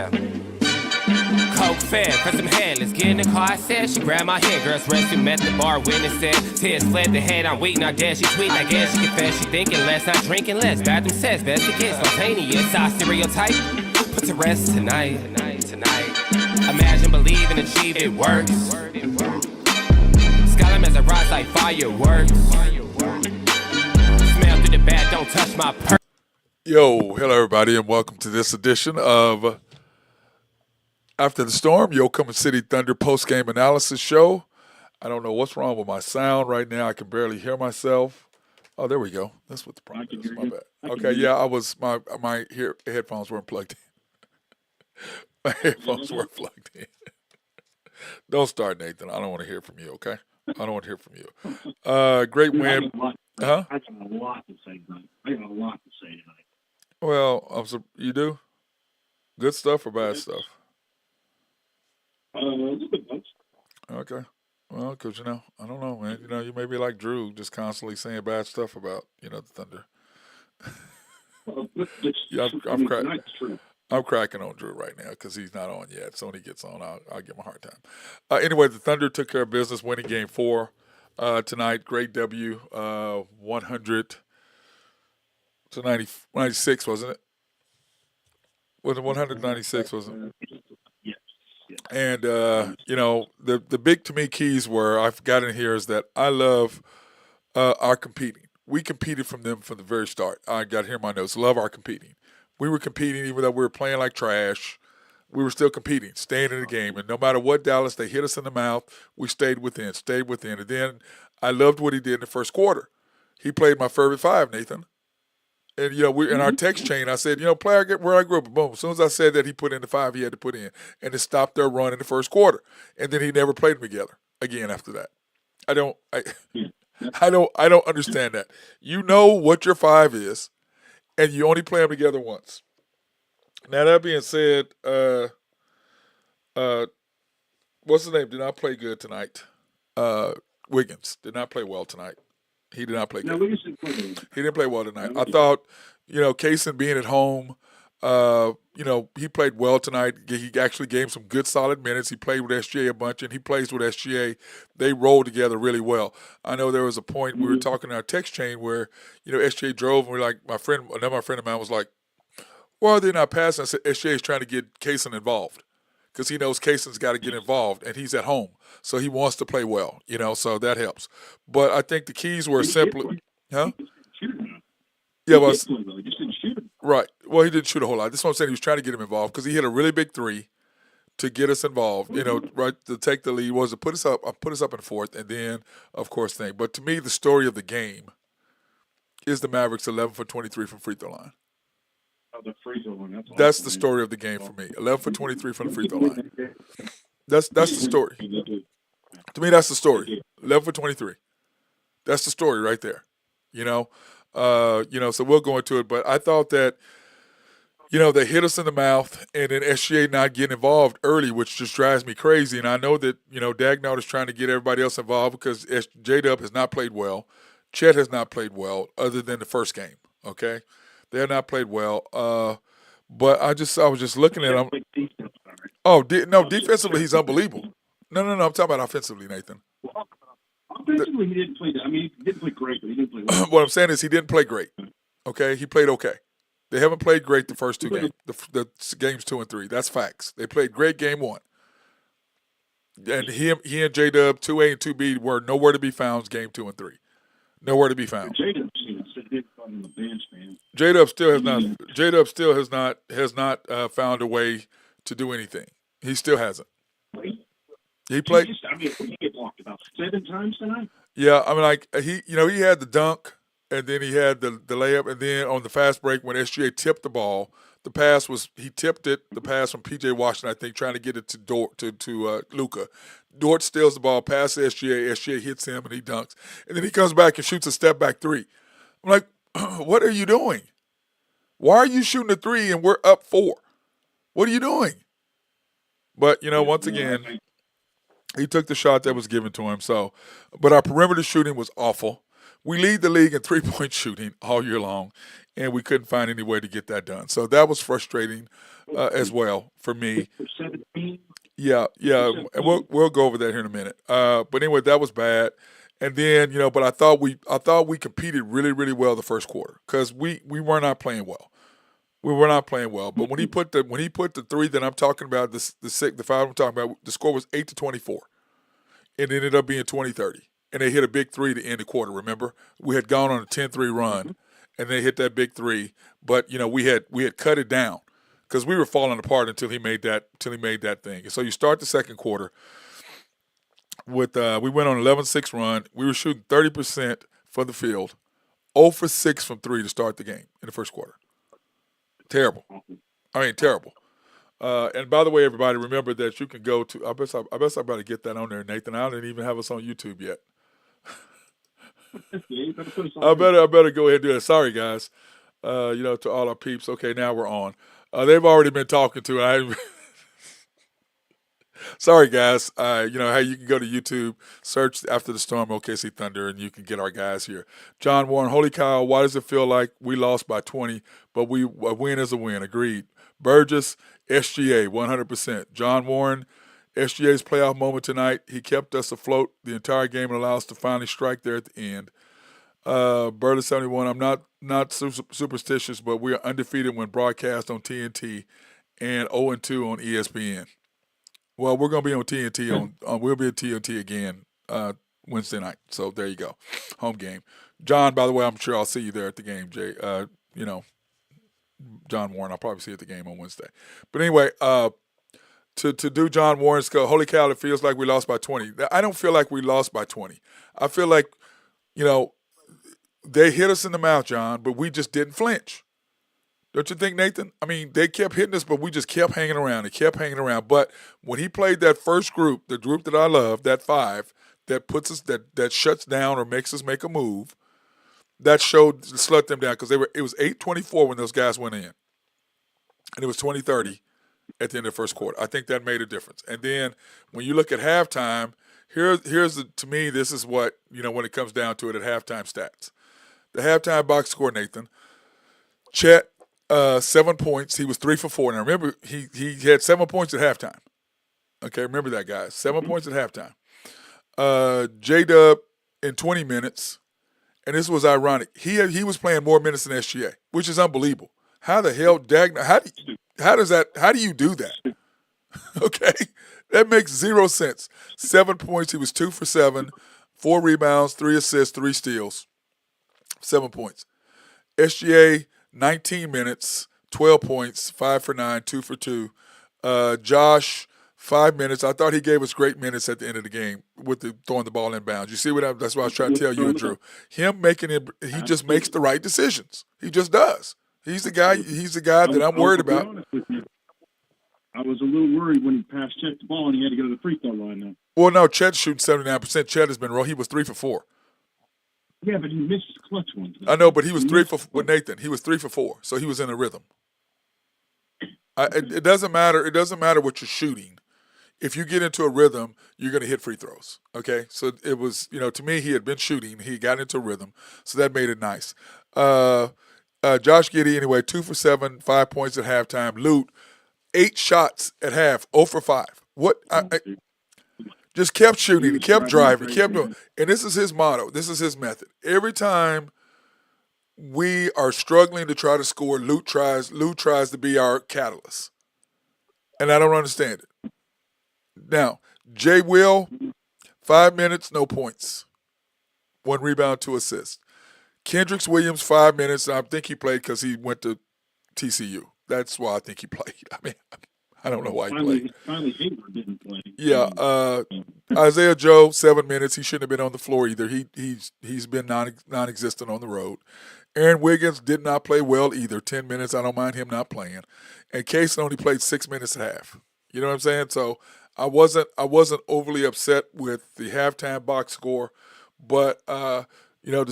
Yeah. Coke fed for some head. Let's get in the car. I said she grabbed my hand. Girls resting met the bar. Witness said tears fled the head. I'm waiting. I guess she tweet. I guess she confess. She thinking less. Not drinking less. Bathroom says best to get spontaneous. I stereotype. Put to rest tonight. Imagine, believe, and achieve. It works. Skyline as I rise like fireworks. Smell through the bad. Don't touch my purse. Yo, hello everybody, and welcome to this edition of After the Storm, your Oklahoma City Thunder post-game analysis show. I don't know what's wrong with my sound right now. I can barely hear myself. Oh, there we go. That's what the problem is. My bad. Okay, yeah, my headphones weren't plugged in. My headphones weren't plugged in. Don't start, Nathan. I don't want to hear from you, okay? I don't want to hear from you. Great win. Huh? I got a lot to say tonight. Tonight. Well, you do? Good stuff or bad stuff? Good ones. Okay. Well, because, I don't know, man. You may be like Drew, just constantly saying bad stuff about, the Thunder. Yeah, I'm cracking on Drew right now because he's not on yet. So when he gets on, I'll give him a hard time. Anyway, the Thunder took care of business, winning Game 4 tonight. Great W, 100 to 96, wasn't it? Was it 196, wasn't it? Yes. And, the big, to me, keys were, I've got in here, is that I love our competing. We competed from them from the very start. I got here in my notes. Love our competing. We were competing even though we were playing like trash. We were still competing, staying in the game. And no matter what Dallas, they hit us in the mouth, we stayed within. And then I loved what he did in the first quarter. He played my favorite five, Nathan. And, we in our text chain, I said, player get where I grew up. Boom. As soon as I said that he put in the five he had to put in. And it stopped their run in the first quarter. And then he never played them together again after that. I don't understand that. You know what your five is, and you only play them together once. Now, that being said, what's his name? Did not play good tonight. Wiggins did not play well tonight. He did not play good. Wiggins didn't play well. He didn't play well tonight. I thought, Kaysen being at home, he played well tonight. He actually gave some good, solid minutes. He played with SGA a bunch, and he plays with SGA. They rolled together really well. I know there was a point we were talking in our text chain where, SGA drove, and we're like, another friend of mine was like, why are they not passing? I said, SGA is trying to get Kaysen involved because he knows Kaysen's got to get involved, and he's at home. So he wants to play well, so that helps. But I think the keys were simply – huh? Yeah, well, right. Well, he didn't shoot a whole lot. This is what I'm saying. He was trying to get him involved because he hit a really big three to get us involved, right, to take the lead. Was to put us up in fourth, and then, of course, thing. But to me, the story of the game is the Mavericks 11 for 23 from free throw line. The free throw line. That's the story of the game for me. 11 for 23 from the free throw line. That's the story. To me, that's the story. 11 for 23. That's the story right there. So we'll go into it. But I thought that, they hit us in the mouth, and then SGA not getting involved early, which just drives me crazy. And I know that, Dagnall is trying to get everybody else involved because J-Dub has not played well. Chet has not played well other than the first game, okay? They have not played well. But I was just looking at him. Oh, defensively, he's unbelievable. No, I'm talking about offensively, Nathan. Well, offensively, he didn't play. He didn't play great, but he didn't play well. What I'm saying is he didn't play great. Okay, he played okay. They haven't played great the first two games, the games 2 and 3. That's facts. They played great game 1. And he and J-Dub, 2A and 2B, were nowhere to be found game 2 and 3. Nowhere to be found. J-Dub on the bench, man. J-Dub still has not. J-Dub still has not found a way to do anything. He still hasn't. He played. He get blocked about 7 times tonight. Yeah, he had the dunk, and then he had the layup, and then on the fast break when SGA tipped the ball, he tipped it. The pass from PJ Washington, I think, trying to get it to Luka. Dort steals the ball, passes SGA. SGA hits him, and he dunks, and then he comes back and shoots a step back 3. I'm like, what are you doing? Why are you shooting a 3 and we're up 4? What are you doing? But once again, he took the shot that was given to him. So, but our perimeter shooting was awful. We lead the league in 3-point shooting all year long, and we couldn't find any way to get that done. So that was frustrating as well for me. For 17. Yeah, yeah, and we'll go over that here in a minute. But anyway, that was bad. And then but I thought we competed really really well the first quarter because we were not playing well. We were not playing well. But when he put the three that I'm talking about, the five I'm talking about, the score was 8-24. It ended up being 20-30. And they hit a big three to end the quarter, remember? We had gone on a 10-3 run and they hit that big three, but we had cut it down because we were falling apart until he made that thing. And so you start the second quarter with we went on an 11-6 run. We were shooting 30% for the field, 0 for 6 from 3 to start the game in the first quarter. Terrible. I mean, terrible. And by the way, everybody, remember that you can go to. I guess I better get that on there, Nathan. I didn't even have us on YouTube yet. I better go ahead and do that. Sorry, guys. To all our peeps. Okay, now we're on. They've already been talking to. Sorry, guys. How you can go to YouTube, search After the Storm OKC Thunder, and you can get our guys here. John Warren, holy cow, why does it feel like we lost by 20, but a win is a win? Agreed. Burgess, SGA, 100%. John Warren, SGA's playoff moment tonight. He kept us afloat the entire game and allowed us to finally strike there at the end. Burley 71, I'm not superstitious, but we are undefeated when broadcast on TNT and 0-2 on ESPN. Well, we're going to be on TNT we'll be at TNT again Wednesday night. So there you go, home game. John, by the way, I'm sure I'll see you there at the game, Jay. John Warren, I'll probably see you at the game on Wednesday. But anyway, to do John Warren's go, holy cow, it feels like we lost by 20. I don't feel like we lost by 20. I feel like, they hit us in the mouth, John, but we just didn't flinch. Don't you think, Nathan? I mean, they kept hitting us, but we just kept hanging around. It kept hanging around. But when he played that first group, the group that I love, that 5, that puts us, that shuts down or makes us make a move, that slowed them down because it was 8-24 when those guys went in, and it was 20-30 at the end of the first quarter. I think that made a difference. And then when you look at halftime, to me, this is what when it comes down to it at halftime stats. The halftime box score, Nathan. Chet. 7 points. He was 3 for 4. Now remember, he had 7 points at halftime. Okay, remember that, guys. 7 points at halftime. J-Dub in 20 minutes, and this was ironic. He was playing more minutes than SGA, which is unbelievable. How the hell, how do you do that? Okay, that makes zero sense. 7 points. He was 2 for 7, 4 rebounds, 3 assists, 3 steals. 7 points. SGA. 19 minutes, 12 points, 5 for 9, 2 for 2. Josh, 5 minutes. I thought he gave us great minutes at the end of the game with throwing the ball in bounds. You see that's what I was trying to tell you and Drew. Him he just makes the right decisions. He just does. He's the guy that I'm worried about. I was a little worried when he passed Chet the ball and he had to go to the free throw line now. Well, no, Chet's shooting 79%. Chet has been he was 3 for 4. Yeah, but he missed his clutch one. I know, but he was 3 for with Nathan. He was 3 for 4, so he was in a rhythm. It doesn't matter. It doesn't matter what you're shooting. If you get into a rhythm, you're going to hit free throws. Okay, so it was to me he had been shooting. He got into a rhythm, so that made it nice. Josh Giddey anyway, 2 for 7, 5 points at halftime. Lute, 8 shots at half, 0 for 5. What? Just kept shooting, he kept driving, kept doing. And this is his motto. This is his method. Every time we are struggling to try to score, Lute tries to be our catalyst. And I don't understand it. Now, Jay Will, 5 minutes, no points. 1 rebound, 2 assists. Kendricks Williams, 5 minutes, and I think he played because he went to TCU. That's why I think he played. I mean, I don't know why he played. Finally, Hayward didn't play. Yeah, Isaiah Joe, 7 minutes. He shouldn't have been on the floor either. He's been non-existent on the road. Aaron Wiggins did not play well either. 10 minutes. I don't mind him not playing. And Case only played 6 minutes at half. You know what I'm saying? So I wasn't overly upset with the halftime box score, but to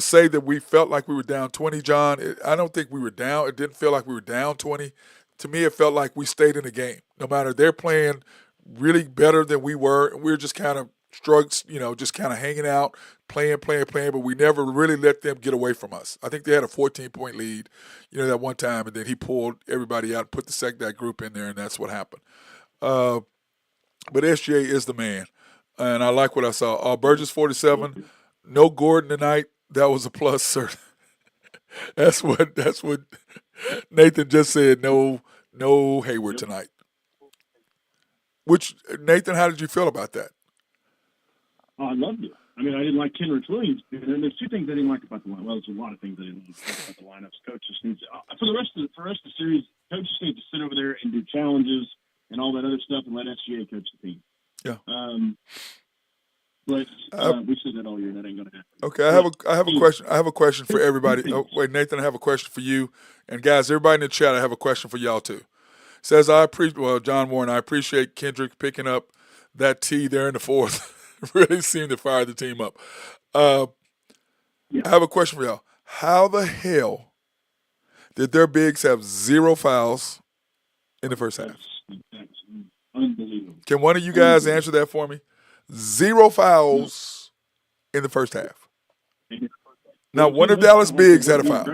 say that we felt like we were down 20, John, I don't think we were down. It didn't feel like we were down 20. To me, it felt like we stayed in the game. No matter they're playing really better than we were, and we were just kind of struggles, just kind of hanging out, playing, but we never really let them get away from us. I think they had a 14-point lead, that one time, and then he pulled everybody out and put that group in there, and that's what happened. But SGA is the man, and I like what I saw. Burgess 47, no Gordon tonight. That was a plus, sir. That's what Nathan just said. No Hayward tonight. Which, Nathan, how did you feel about that? Oh, I loved it. I mean, I didn't like Kenrich Williams. And there's two things I didn't like about the lineup. Well, there's a lot of things I didn't like about the lineups. Coach just needs to, for the rest of the series, coach just needs to sit over there and do challenges and all that other stuff and let SGA coach the team. Yeah. But we said that all year. That ain't gonna happen. Okay, I have a question. I have a question for everybody. Oh, wait, Nathan, I have a question for you, and guys, everybody in the chat, I have a question for y'all too. Says John Warren, I appreciate Kendrick picking up that tee there in the fourth. Really seemed to fire the team up. I have a question for y'all. How the hell did their bigs have 0 fouls in the first half? That's unbelievable. Can one of you guys answer that for me? 0 fouls in the first half. Now, one of Dallas bigs had a foul.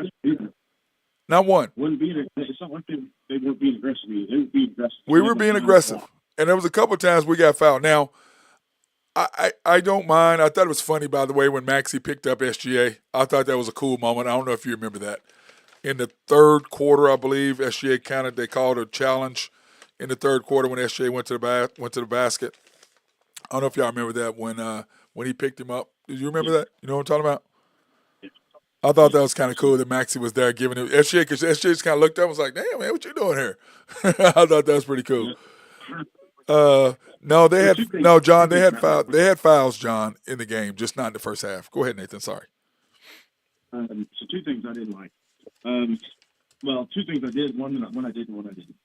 Not one. It's not like they weren't being aggressive either. They were being aggressive. We were being aggressive. And there was a couple of times we got fouled. Now, I don't mind. I thought it was funny, by the way, when Maxey picked up SGA. I thought that was a cool moment. I don't know if you remember that. In the third quarter, I believe, SGA they called a challenge in the third quarter when SGA went to the basket. I don't know if y'all remember that when he picked him up. Did you remember that? You know what I'm talking about? I thought that was kind of cool that Maxey was there giving him SGA, because SGA just kind of looked up and was like, damn, man, what you doing here? I thought that was pretty cool. No, John, they had fouls, John, in the game, just not in the first half. Go ahead, Nathan. Sorry. So two things I didn't like. Well, two things I did. One I did and one I didn't.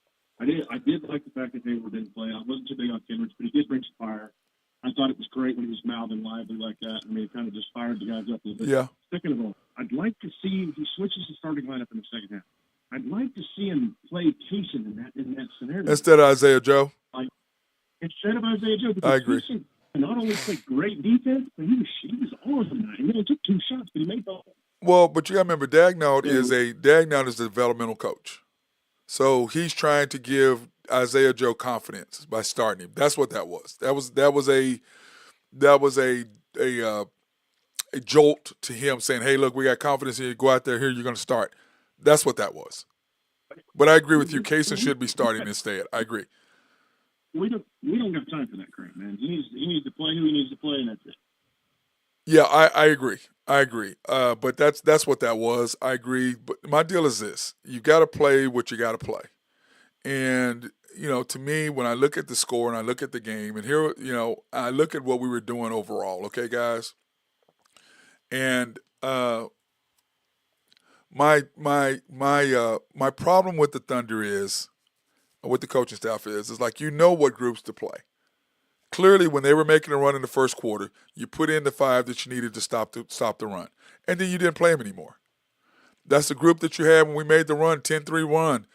I did like the fact that Hayward didn't play. I wasn't too big on Kenrich, but he did bring some fire. I thought it was great when he was mouthing lively like that. I mean, it kind of just fired the guys up a little bit. Yeah. Second of all, I'd like to see he switches the starting lineup in the second half. I'd like to see him play Kaysen in that scenario. Instead of Isaiah Joe? Instead of Isaiah Joe. I agree. Kaysen not only played great defense, but he was awesome tonight. He only took 2 shots, but he made the whole. Well, but you got to remember, Daigneault is a developmental coach. So he's trying to give Isaiah Joe confidence by starting him. That's what that was. That was a jolt to him, saying, "Hey, look, we got confidence in you. Go out there. Here, you're going to start." That's what that was. But I agree with you. Kaysen should be starting instead. I agree. We don't got time for that crap, man. He needs to play who he needs to play, and that's it. Yeah, I agree. But that's what that was. I agree. But my deal is this: you got to play what you got to play. And to me, when I look at the score and I look at the game, and here, I look at what we were doing overall. Okay, guys. And my problem with the Thunder is, or with the coaching staff is like what groups to play. Clearly, when they were making a run in the first quarter, you put in the 5 that you needed to stop the run, and then you didn't play them anymore. That's the group that you had when we made the run, 10-3 run,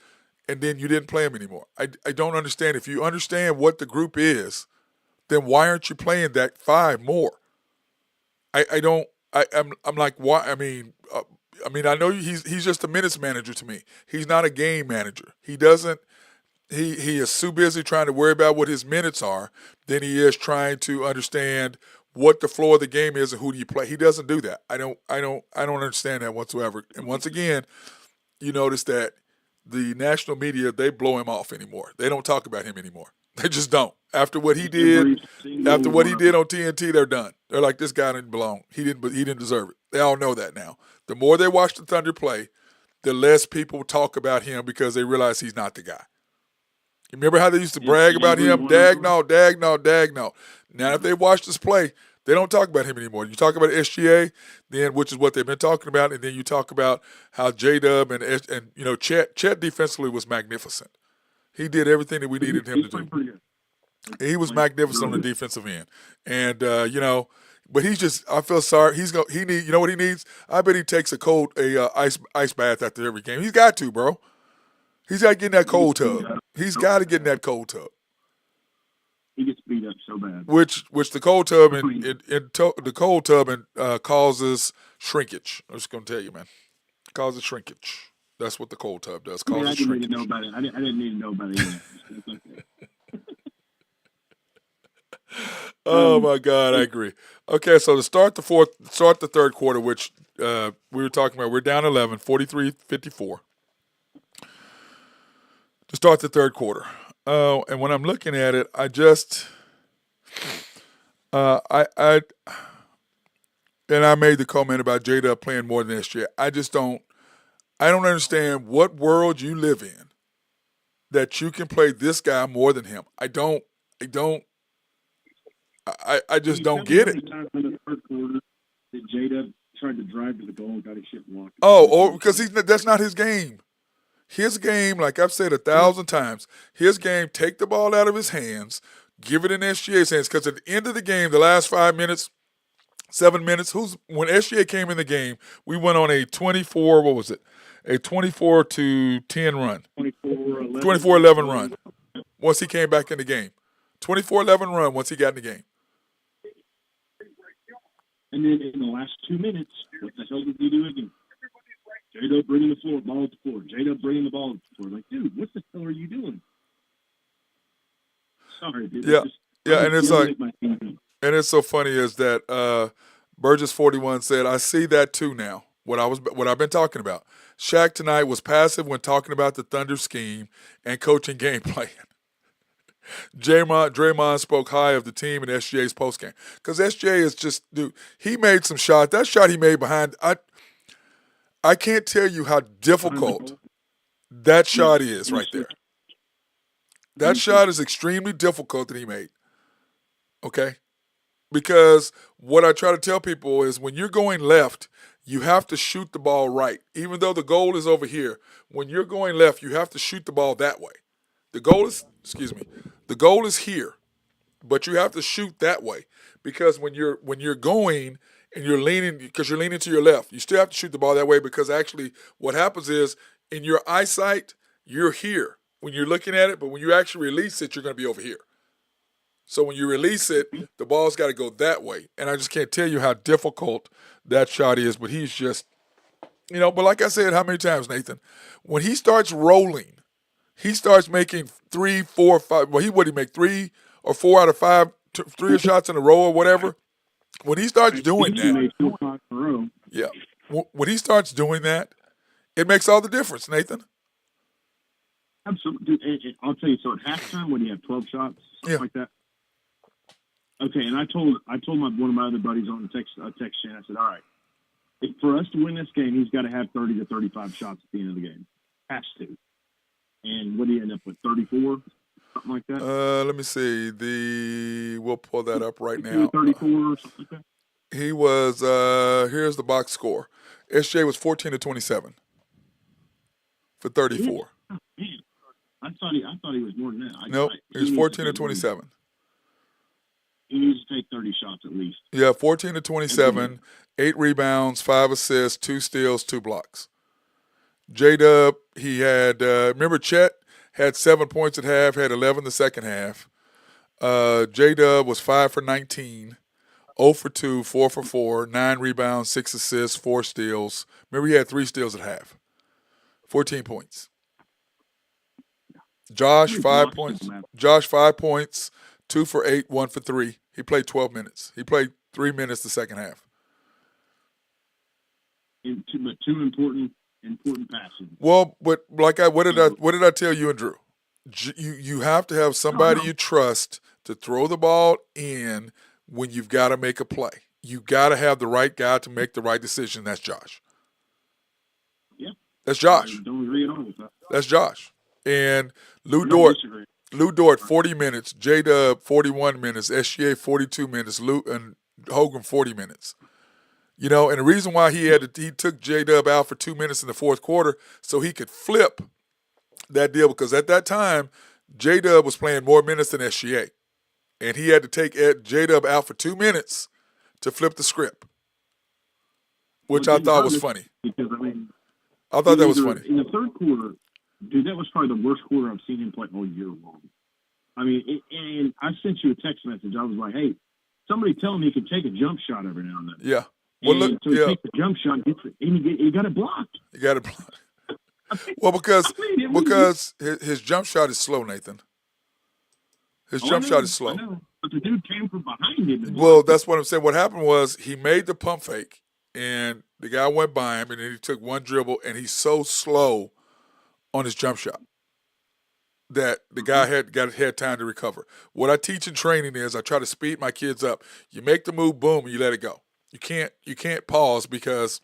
and then you didn't play them anymore. I don't understand. If you understand what the group is, then why aren't you playing that 5 more? I'm like, why? I mean, I know he's just a minutes manager to me. He's not a game manager. He doesn't. He is too busy trying to worry about what his minutes are than he is trying to understand what the floor of the game is and who do you play. He doesn't do that. I don't understand that whatsoever. And once again, you notice that the national media, they blow him off anymore. They don't talk about him anymore. They just don't. After what he did on TNT, they're done. They're like, this guy didn't belong. He didn't deserve it. They all know that now. The more they watch the Thunder play, the less people talk about him because they realize he's not the guy. Remember how they used to brag about him? Daigneault. Now, if they watch this play, they don't talk about him anymore. You talk about SGA, then which is what they've been talking about, and then you talk about how J-Dub and Chet defensively was magnificent. He did everything that we needed him to do. He was magnificent on the defensive end, and but he's just. I feel sorry. He need. You know what he needs? I bet he takes ice bath after every game. He's got to, bro. He's got to get in that cold tub. He's got to get in that cold tub. He gets beat up so bad. Which the cold tub the cold tub causes shrinkage. I'm just gonna tell you, man, causes shrinkage. That's what the cold tub does. I Causes didn't need shrinkage. to know about it. I didn't need to know about it either. It's okay. Oh my God, I agree. Okay, so to start the third quarter, which we were talking about, we're down 11, 43-54. To start the third quarter, and when I'm looking at it, I just, I made the comment about J-Dub playing more than SJ. I don't understand what world you live in that you can play this guy more than him. I just don't get it. Times in the third quarter that J-Dub tried to drive to the goal and got his shit blocked. Oh, because that's not his game. His game, like I've said 1,000 times, his game, take the ball out of his hands, give it in SGA's hands, because at the end of the game, the last 5 minutes, 7 minutes, when SGA came in the game, we went on a 24, what was it? A 24-10 run. 24-11 run once he came back in the game. 24-11 run once he got in the game. And then in the last 2 minutes, what the hell did he do again? J-Dub bringing the ball to the floor. J-Dub bringing the ball to the floor. Like, dude, what the hell are you doing? Sorry, dude. Yeah, and it's like, and it's so funny is that Burgess 41 said, "I see that too now." What I've been talking about. Shaq tonight was passive when talking about the Thunder scheme and coaching game plan. Draymond spoke high of the team in SGA's postgame because SGA is just, dude. He made some shot. That shot he made behind. I can't tell you how difficult that shot is right there. That shot is extremely difficult that he made. Okay? Because what I try to tell people is when you're going left, you have to shoot the ball right. Even though the goal is over here, when you're going left, you have to shoot the ball that way. The goal is here, but you have to shoot that way because when you're going and you're leaning to your left, you still have to shoot the ball that way because actually what happens is in your eyesight, you're here when you're looking at it, but when you actually release it, you're going to be over here. So when you release it, the ball's got to go that way. And I just can't tell you how difficult that shot is, but he's just, but like I said, how many times, Nathan, when he starts rolling, he starts making 3, 4, 5. Well, he make 3 or 4 out of 5, 3 shots in a row or whatever. When he starts doing that, yeah. When he starts doing that, it makes all the difference, Nathan. Absolutely. Dude, I'll tell you. So at halftime, when you have 12 shots, something like that. Okay, and I told one of my other buddies on the text chain. I said, all right, for us to win this game, he's got to have 30 to 35 shots at the end of the game. Has to. And what did he end up with? 34, something like that. Let me see. We'll pull that up right now. 34 or something like that. He was. Here's the box score. SJ was 14 to 27 for 34. Oh, man. I thought he was more than that. Nope, he was 14 to 27. He needs to take 30 shots at least. Yeah, 14 to 27, 8 rebounds, 5 assists, 2 steals, 2 blocks. J-Dub, he had, remember Chet had 7 points at half, had 11 the second half. J-Dub was 5 for 19, 0 for 2, 4 for 4, 9 rebounds, 6 assists, 4 steals. Remember he had 3 steals at half. 14 points. Josh, 5 points. Josh, 5 points, 2 for 8, 1 for 3. He played 12 minutes. He played 3 minutes the second half. But two important passes. Well, but what did I tell you and Drew? You have to have somebody you trust to throw the ball in when you've got to make a play. You got to have the right guy to make the right decision. That's Josh. Yeah. That's Josh. I don't agree at all with that. That's Josh. And Lou Dort, 40 minutes. J-Dub, 41 minutes. SGA, 42 minutes. Lou and Hogan, 40 minutes. And the reason why he took J-Dub out for 2 minutes in the fourth quarter so he could flip that deal because at that time, J-Dub was playing more minutes than SGA. And he had to take J-Dub out for 2 minutes to flip the script, which I thought was funny. Because, I thought that was funny. In the third quarter, dude, that was probably the worst quarter I've seen him play all year long. I mean, and I sent you a text message. I was like, hey, somebody tell him he can take a jump shot every now and then. Yeah. Well, look, so he takes a jump shot, and he got it blocked. You got it blocked. Well, because his jump shot is slow, Nathan. His jump shot is slow. I know. But the dude came from behind him. Well, that's what I'm saying. What happened was he made the pump fake, and the guy went by him, and then he took one dribble, and he's so slow on his jump shot that the guy had time to recover. What I teach in training is I try to speed my kids up. You make the move, boom, and you let it go. You can't pause, because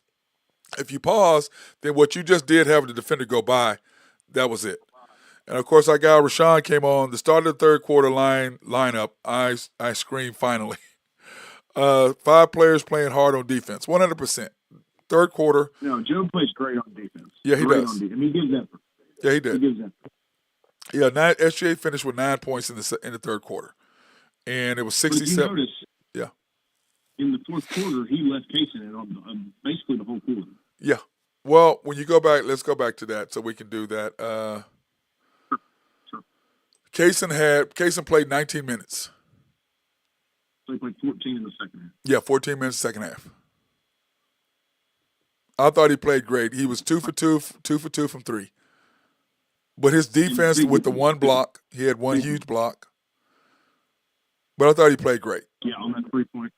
if you pause, then what you just did, having the defender go by, that was it. And of course, our guy Rashawn came on the start of the third quarter lineup. I screamed finally. 5 players playing hard on defense, 100%. Third quarter. No, Joe plays great on defense. Yeah, he does. I mean, he gives effort. Yeah, he did. He gives effort. Yeah, SGA finished with 9 points in the third quarter, and it was 67. But if you notice, yeah, in the fourth quarter, he left Kaysen in on basically the whole quarter. Yeah. Well, when you go back, let's go back to that so we can do that. Sure. Kaysen played 19 minutes. So he played 14 in the second half. Yeah, 14 minutes second half. I thought he played great. He was 2 for 2 from 3. But his defense with the one block, he had one huge block. But I thought he played great. Yeah, on that 3-point.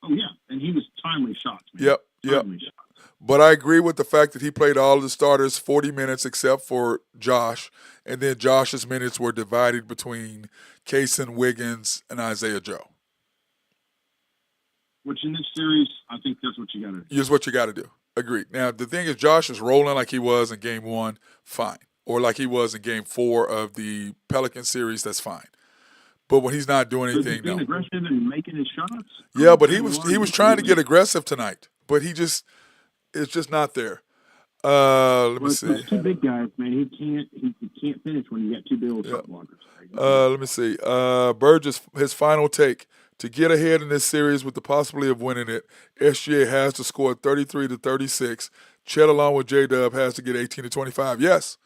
Oh, yeah. And he was timely shots, man. Yep. But I agree with the fact that he played all of the starters 40 minutes except for Josh. And then Josh's minutes were divided between Kaysen, Wiggins, and Isaiah Joe. Which in this series, I think that's what you got to do. Here's what you got to do. Agreed. Now, the thing is, Josh is rolling like he was in Game 1, fine. Or like he was in Game 4 of the Pelican series, that's fine. But when he's not doing anything, being aggressive and making his shots. Yeah, but he was trying to get aggressive tonight, but it's just not there. Let me see. Those two big guys, man, he can't finish when you got two big old shot blockers. Let me see. Burgess, his final take. To get ahead in this series with the possibility of winning it, SGA has to score 33 to 36. Chet, along with J-Dub, has to get 18 to 25. Yes,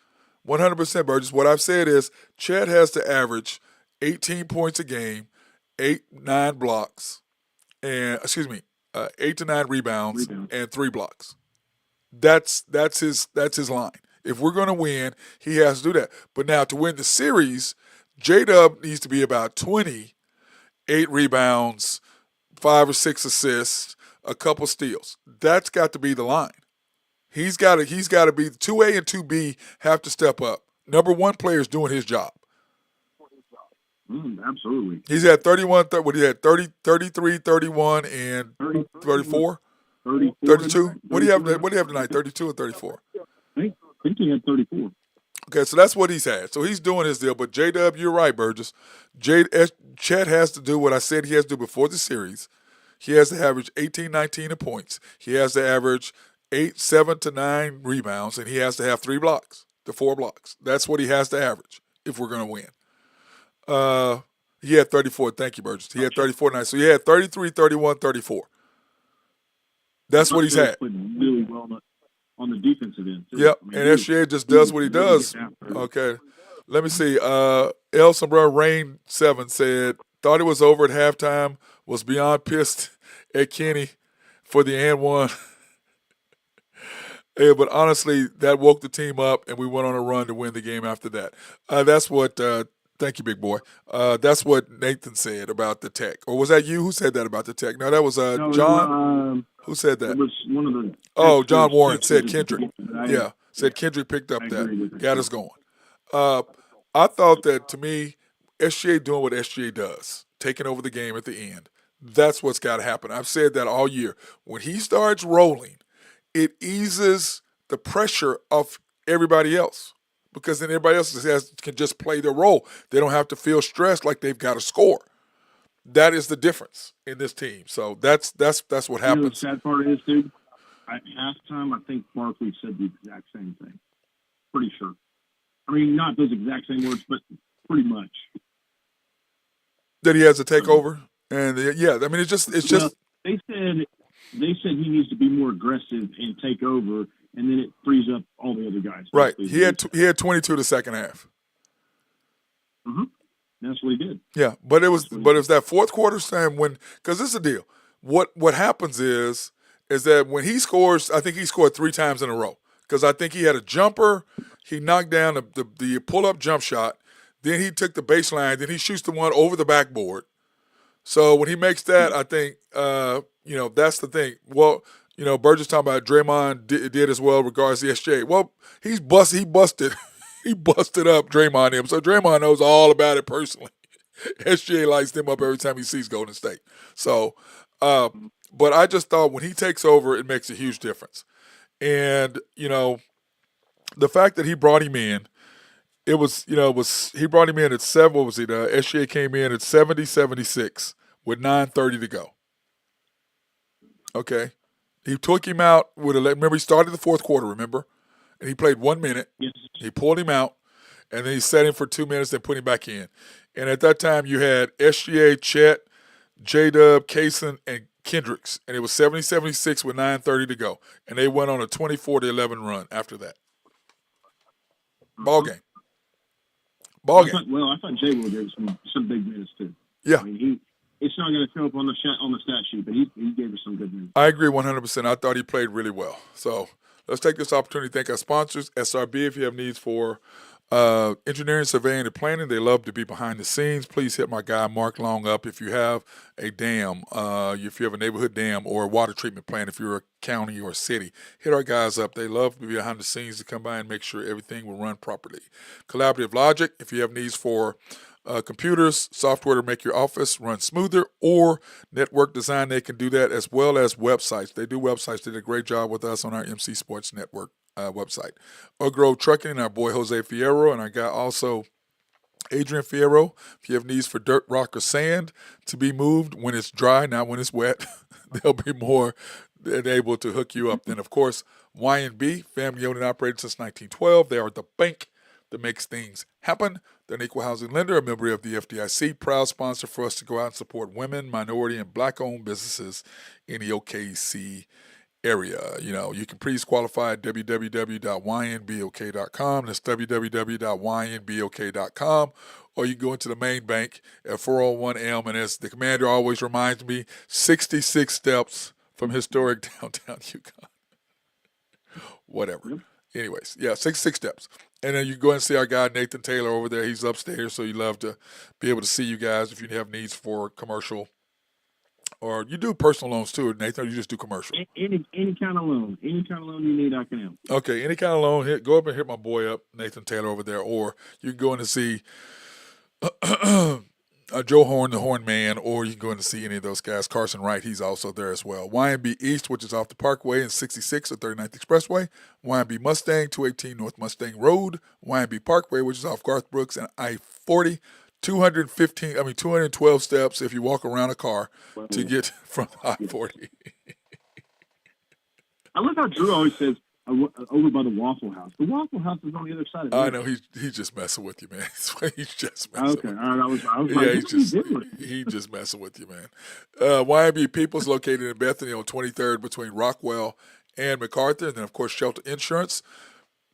100%, Burgess. What I've said is Chet has to average 18 points a game, 8-9 blocks, and 8 to 9 rebounds and 3 blocks. That's his line. If we're going to win, he has to do that. But now to win the series, J-Dub needs to be about 20, 8 rebounds, 5 or 6 assists, a couple steals. That's got to be the line. He's got to be 2A and 2B have to step up. Number one player is doing his job. Absolutely. He's had 31, 33, 31, and 34? 32? What do you have tonight, 32 or 34? I think he had 34. Okay, so that's what he's had. So he's doing his deal. But J-Dub, you're right, Burgess. Chet has to do what I said he has to do before the series. He has to average 18, 19 in points. He has to average 7 to 9 rebounds, and he has to have 3 blocks to 4 blocks. That's what he has to average if we're going to win. He had 34. Thank you, Burgess. He had 34 tonight. So he had 33, 31, 34. That's what he's had. Really well on the defensive end. Yep, and SGA just does what he does. Okay, let me see. El Sombrero Rain 7 said, thought it was over at halftime, was beyond pissed at Kenny for the and one. Yeah, but honestly, that woke the team up, and we went on a run to win the game after that. That's what thank you, big boy. That's what Nathan said about the tech. Or was that you who said that about the tech? No, that was John. Who said that? It was one of the. John Warren said Kendrick. Yeah, said Kendrick picked up that. Got us going. I thought that, to me, SGA doing what SGA does, taking over the game at the end, that's what's got to happen. I've said that all year. When he starts rolling, it eases the pressure of everybody else, because then everybody else can just play their role. They don't have to feel stressed like they've got to score. That is the difference in this team. So that's what happens. The sad part is, dude, at halftime, I think Barkley said the exact same thing. Pretty sure. I mean, not those exact same words, but pretty much. That he has to take over, and yeah, I mean, it's just. They said he needs to be more aggressive and take over, and then it frees up all the other guys. Right. He had 22 the second half. Mm-hmm. That's what he did. Yeah, but it was that fourth quarter, Sam, because this is the deal. What happens is that when he scores, I think he scored 3 times in a row. Because I think he had a jumper, he knocked down the pull-up jump shot, then he took the baseline, then he shoots the one over the backboard. So when he makes that, I think, that's the thing. Well, Burgess talking about Draymond did as well regards to SJ. Well, he busted he busted up Draymond him. So Draymond knows all about it personally. SJ lights him up every time he sees Golden State. So, but I just thought when he takes over, it makes a huge difference. And, the fact that he brought him in, he brought him in at 7, what was it? SGA came in at 70-76 with 9:30 to go. Okay. He took him out remember he started the fourth quarter, remember? And he played 1 minute. Yes. He pulled him out, and then he set him for 2 minutes, then put him back in. And at that time, you had SGA, Chet, J-Dub, Kaysen, and Kendricks, and it was 70-76 with 9:30 to go, and they went on a 24-11 run after that. Ball game. I thought Jay will give some big minutes too. Yeah, I mean, it's not going to show up on the stat sheet, but he gave us some good minutes. I agree 100%. I thought he played really well. So let's take this opportunity to thank our sponsors, SRB. If you have needs for engineering, surveying, and planning, they love to be behind the scenes. Please hit my guy Mark Long up if you have a dam, if you have a neighborhood dam or a water treatment plant, if you're a county or a city. Hit our guys up. They love to be behind the scenes to come by and make sure everything will run properly. Collaborative Logic, if you have needs for computers, software to make your office run smoother, or network design, they can do that, as well as websites. They do websites. They did a great job with us on our MC Sports Network website. Oak Grove Trucking, our boy Jose Fierro, and our guy also Adrian Fierro. If you have needs for dirt, rock, or sand to be moved when it's dry, not when it's wet, they'll be more than able to hook you up. Then, of course, Y&B, family owned and operated since 1912. They are the bank that makes things happen. They're an equal housing lender, a member of the FDIC, proud sponsor for us to go out and support women, minority, and black-owned businesses in the OKC area. You can pre-qualify at www.ynbok.com. That's www.ynbok.com. Or you go into the main bank at 401 Elm, and as the commander always reminds me, 66 steps from historic downtown Yukon. Whatever. Yep. Anyways, 66 steps. And then you go and see our guy Nathan Taylor over there. He's upstairs, so you love to be able to see you guys if you have needs for commercial. Or you do personal loans too, Nathan, or you just do commercial? Any kind of loan. Any kind of loan you need, I can help. Okay, any kind of loan, go up and hit my boy up, Nathan Taylor over there. Or you can go in and see Joe Horn, the Horn Man, or you can go in and see any of those guys. Carson Wright, he's also there as well. Y&B East, which is off the Parkway and 66 or 39th Expressway. Y&B Mustang, 218 North Mustang Road. Y&B Parkway, which is off Garth Brooks and I-40. 212 steps if you walk around a car to get from I-40. I love how Drew always says over by the Waffle House. The Waffle House is on the other side of it. I know he's just messing with you, man. He's just messing with you. All right. I was he's just messing with you, man. Y&B Peoples located in Bethany on 23rd between Rockwell and MacArthur, and then of course Shelter Insurance.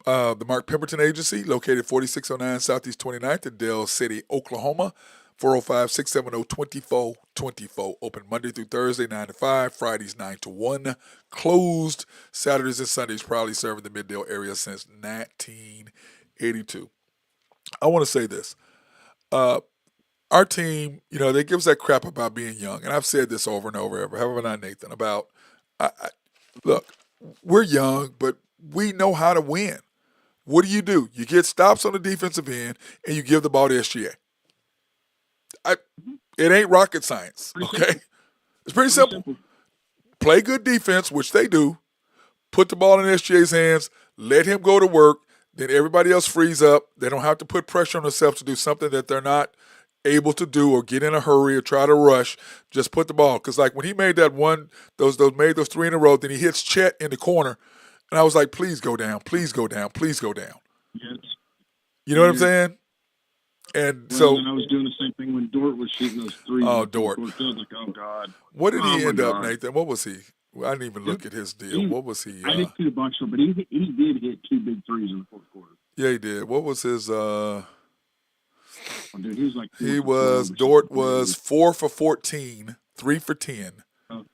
The Mark Pemberton Agency, located 4609 Southeast 29th in Dale City, Oklahoma, 405-670-2424. Open Monday through Thursday, 9 to 5, Fridays, 9 to 1. Closed Saturdays and Sundays, proudly serving the Middale area since 1982. I want to say this. Our team, they give us that crap about being young, and I've said this over and over, haven't I, Nathan, about, look, we're young, but we know how to win. What do? You get stops on the defensive end, and you give the ball to SGA. It ain't rocket science, okay? It's pretty simple. Play good defense, which they do. Put the ball in SGA's hands. Let him go to work. Then everybody else frees up. They don't have to put pressure on themselves to do something that they're not able to do or get in a hurry or try to rush. Just put the ball. Because like when he made that one, those 3 in a row, then he hits Chet in the corner. And I was like, please go down, please go down, please go down. Yes. You know what I'm saying? And I was doing the same thing when Dort was shooting those threes. Oh, Dort. I was like, oh, God. What did he end up, Nathan? What was he? I didn't even look at his deal. What was he? I didn't see the box score, but he did hit 2 big threes in the fourth quarter. Yeah, he did. What was his Oh, dude, he was like He 4 for 12 was. or something Dort was crazy. 4 for 14, 3 for 10. Oh,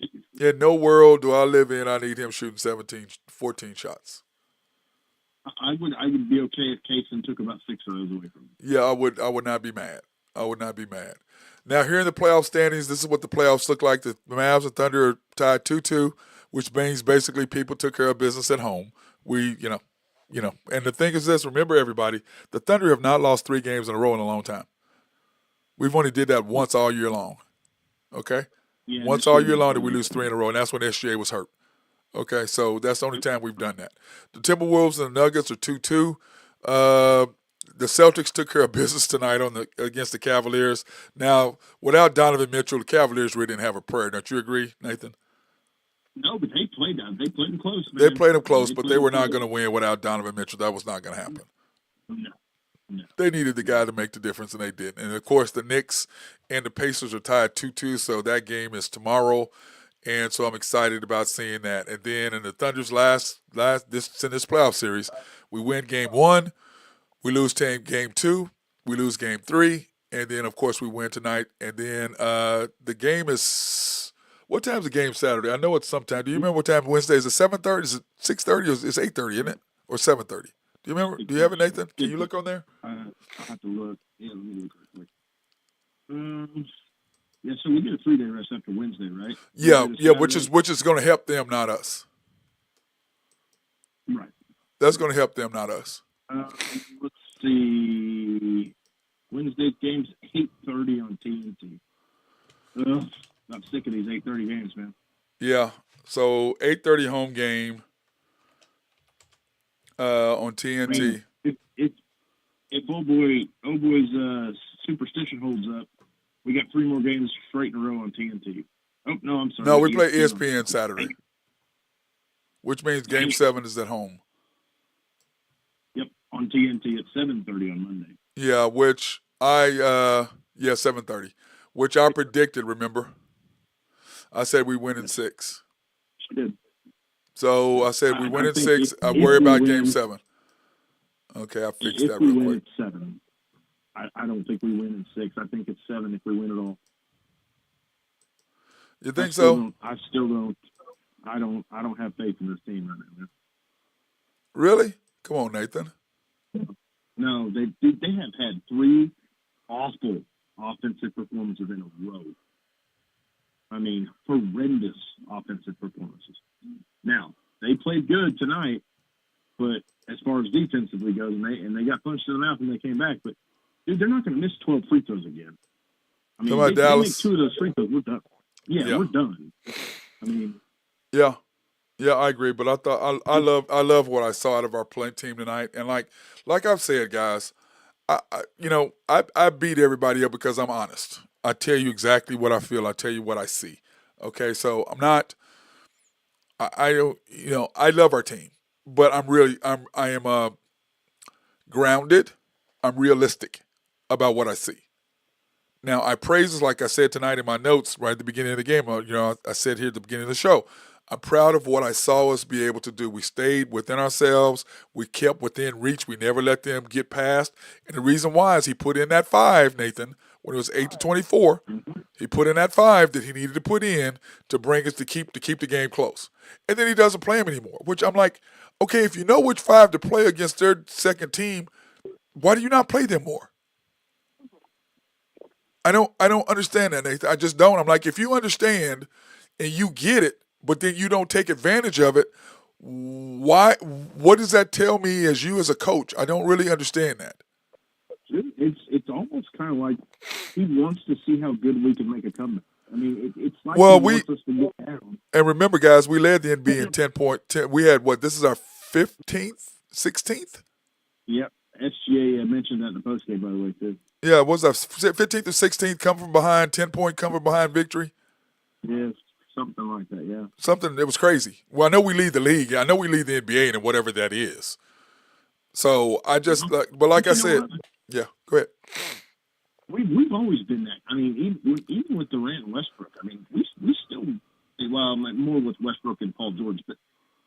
jeez. In no world do I live in, I need him shooting 17, 14 shots. I would be okay if Kaysen took about 6 of those away from him. Yeah, I would not be mad. I would not be mad. Now, here in the playoff standings, this is what the playoffs look like. The Mavs and Thunder are tied 2-2, which means basically people took care of business at home. And the thing is this, remember everybody, the Thunder have not lost 3 games in a row in a long time. We've only did that once all year long. Okay? Yeah, Once all year long did we lose 3 in a row, and that's when SGA was hurt. Okay, so that's the only time we've done that. The Timberwolves and the Nuggets are 2-2. The Celtics took care of business tonight against the Cavaliers. Now, without Donovan Mitchell, the Cavaliers really didn't have a prayer. Don't you agree, Nathan? No, but they played them. They played them close, man. They played them close, but played they them were not close. going to win without Donovan Mitchell. That was not going to happen. No. They needed the guy to make the difference, and they did. And, of course, the Knicks and the Pacers are tied 2-2, so that game is tomorrow. And so I'm excited about seeing that. And then in the Thunder's in this playoff series, we win game 1, we lose game 2, we lose game 3, and then of course we win tonight. And then the game is what time's the game Saturday? I know it's sometime. Do you remember what time Wednesday is? It 7:30? Is it 6:30? Or it's 8:30, isn't it? Or 7:30? Do you remember? Do you have it, Nathan? Can you look on there? I'll have to look. Yeah, let me look real quick. Yeah, so we get a 3-day rest after Wednesday, right? Yeah, which is going to help them, not us. Right. That's going to help them, not us. Let's see. Wednesday's game's 8:30 on TNT. I'm sick of these 8:30 games, man. Yeah, so 8:30 home game on TNT. I mean, if old boy's superstition holds up, we got 3 more games straight in a row on TNT. Oh, no, I'm sorry. No, we play ESPN Saturday, which means Game 7 is at home. Yep, on TNT at 7:30 on Monday. Yeah, 7:30, which I predicted, remember? I said we win in 6. She did. So I said we win in 6. I if worry we about win- Game 7. Okay, I fixed If that we real win, quick. it's 7. I don't think we win in 6. I think it's 7 if we win it all. You think so? I still don't. I don't have faith in this team right now, man. Really? Come on, Nathan. No, they have had 3 awful offensive performances in a row. I mean, horrendous offensive performances. Now, they played good tonight, but as far as defensively goes, and they got punched in the mouth when they came back, but dude, they're not going to miss 12 free throws again. I mean, Talking about they make Dallas? 2 of those free throws, we're done. Yeah. We're done. I mean, Yeah, I agree. But I thought I love what I saw out of our playing team tonight. And like I've said, guys, I beat everybody up because I'm honest. I tell you exactly what I feel. I tell you what I see. Okay, so I'm not. I don't. I love our team, but I am grounded. I'm realistic about what I see. Now, I praise, like I said tonight in my notes right at the beginning of the game, I said here at the beginning of the show, I'm proud of what I saw us be able to do. We stayed within ourselves. We kept within reach. We never let them get past. And the reason why is he put in that 5, Nathan, when it was 8-24. He put in that 5 that he needed to put in to bring us to keep the game close. And then he doesn't play him anymore, which I'm like, okay, if you know which 5 to play against their second team, why do you not play them more? I don't understand that, Nathan. I just don't. I'm like, if you understand and you get it, but then you don't take advantage of it, why? What does that tell me as you as a coach? I don't really understand that. it's almost kind of like he wants to see how good we can make a comeback. I mean, it's like Well, he wants us to get down. And remember, guys, we led the NBA in 10 we had what? This is our 15th, 16th? Yep. SGA mentioned that in the postgame, by the way, too. Yeah, what was that 15th or 16th? Come from behind, 10-point come from behind victory. Yes, something like that. Yeah. Something that was crazy. Well, I know we lead the league. I know we lead the NBA in whatever that is. So I just like I said, yeah. Go ahead. We've always been that. I mean, even with Durant and Westbrook. I mean, we still more with Westbrook and Paul George, but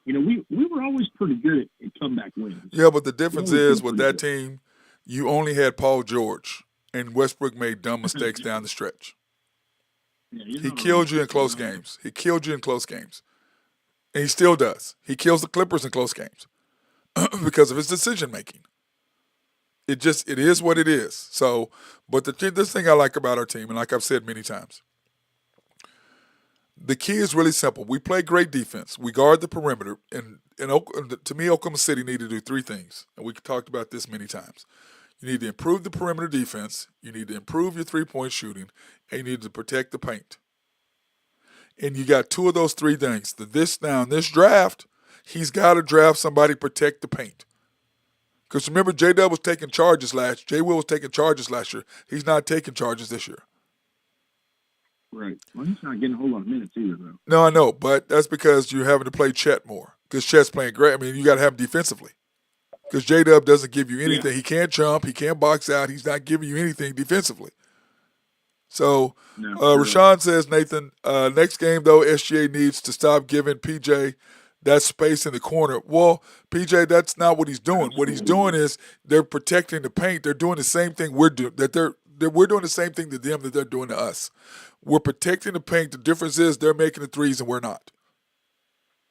we were always pretty good at comeback wins. Yeah, but the difference is with that team, you only had Paul George, and Westbrook made dumb mistakes down the stretch. Yeah, he's He not killed you in wrong. close games. He killed you in close games. And he still does. He kills the Clippers in close games because of his decision making. It is what it is. So, but this thing I like about our team, and like I've said many times, the key is really simple. We play great defense. We guard the perimeter. And to me, Oklahoma City need to do three things. And we talked about this many times. You need to improve the perimeter defense. You need to improve your three-point shooting. And you need to protect the paint. And you got two of those three things. In this draft, he's got to draft somebody to protect the paint. Because remember, J-Dub was taking charges J-Will was taking charges last year. He's not taking charges this year. Right. Well, he's not getting a whole lot of minutes either, though. No, I know, but that's because you're having to play Chet more. Because Chet's playing great. I mean, you got to have him defensively. Because J-Dub doesn't give you anything. Yeah. He can't jump. He can't box out. He's not giving you anything defensively. So, Rashawn says, Nathan, next game, though, SGA needs to stop giving PJ that space in the corner. Well, PJ, that's not what he's doing. What he's doing is they're protecting the paint. They're doing the same thing we're doing. We're doing the same thing to them that they're doing to us. We're protecting the paint. The difference is they're making the threes and we're not.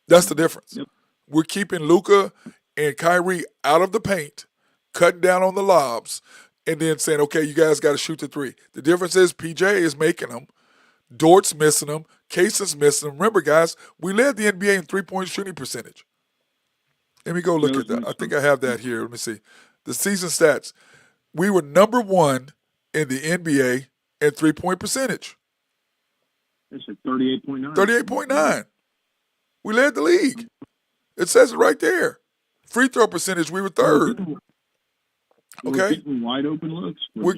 That's the difference. Yep. We're keeping Luka and Kyrie out of the paint, cutting down on the lobs, and then saying, okay, you guys got to shoot the three. The difference is PJ is making them. Dort's missing them. Cason's missing them. Remember, guys, we led the NBA in three-point shooting percentage. Let me go look at that. I think I have that here. Let me see. The season stats. We were number one in the NBA in three-point percentage. It's at 38.9. 38.9. We led the league. It says it right there. Free throw percentage, we were third. Okay. We're getting wide open looks. We're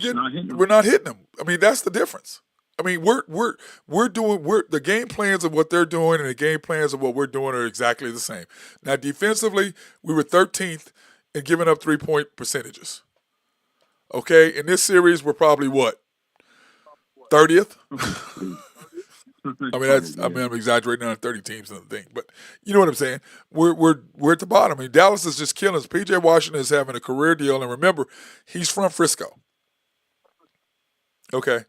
not hitting them. I mean, that's the difference. I mean, we're doing the game plans of what they're doing and the game plans of what we're doing are exactly the same. Now, defensively, we were 13th in giving up 3-point percentages. Okay, in this series, we're probably what? 30th. I'm exaggerating on 30 teams and the thing, but you know what I'm saying. We're at the bottom. I mean, Dallas is just killing us. PJ Washington is having a career deal, and remember, he's from Frisco. Okay,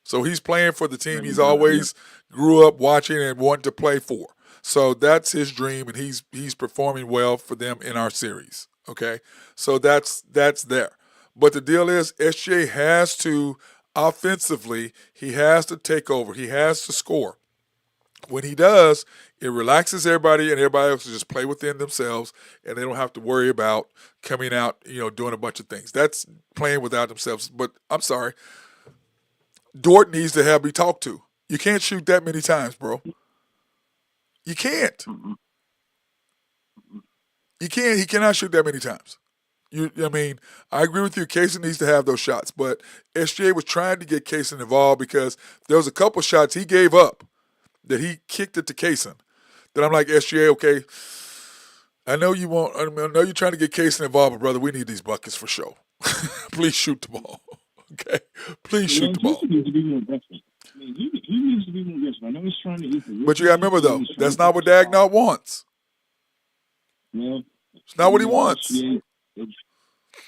so he's playing for the team he's always grew up watching and wanting to play for. So that's his dream, and he's performing well for them in our series. Okay, so that's there. But the deal is, SGA has to. Offensively, he has to take over. He has to score. When he does, it relaxes everybody, and everybody else will just play within themselves, and they don't have to worry about coming out, doing a bunch of things. That's playing without themselves. But I'm sorry, Dort needs to be talked to. You can't shoot that many times, bro. You can't. You can't. He cannot shoot that many times. I agree with you. Kaysen needs to have those shots, but SGA was trying to get Kaysen involved because there was a couple shots he gave up that he kicked it to Kaysen. That I'm like, SGA, okay, I know you're trying to get Kaysen involved, but brother, we need these buckets for sure. Please shoot the ball, okay? Please shoot the ball. He needs to be more aggressive. He needs to be more aggressive. I know he's trying to eat the. But you got to remember though, that's not what Dagnall wants. No, it's not what he wants.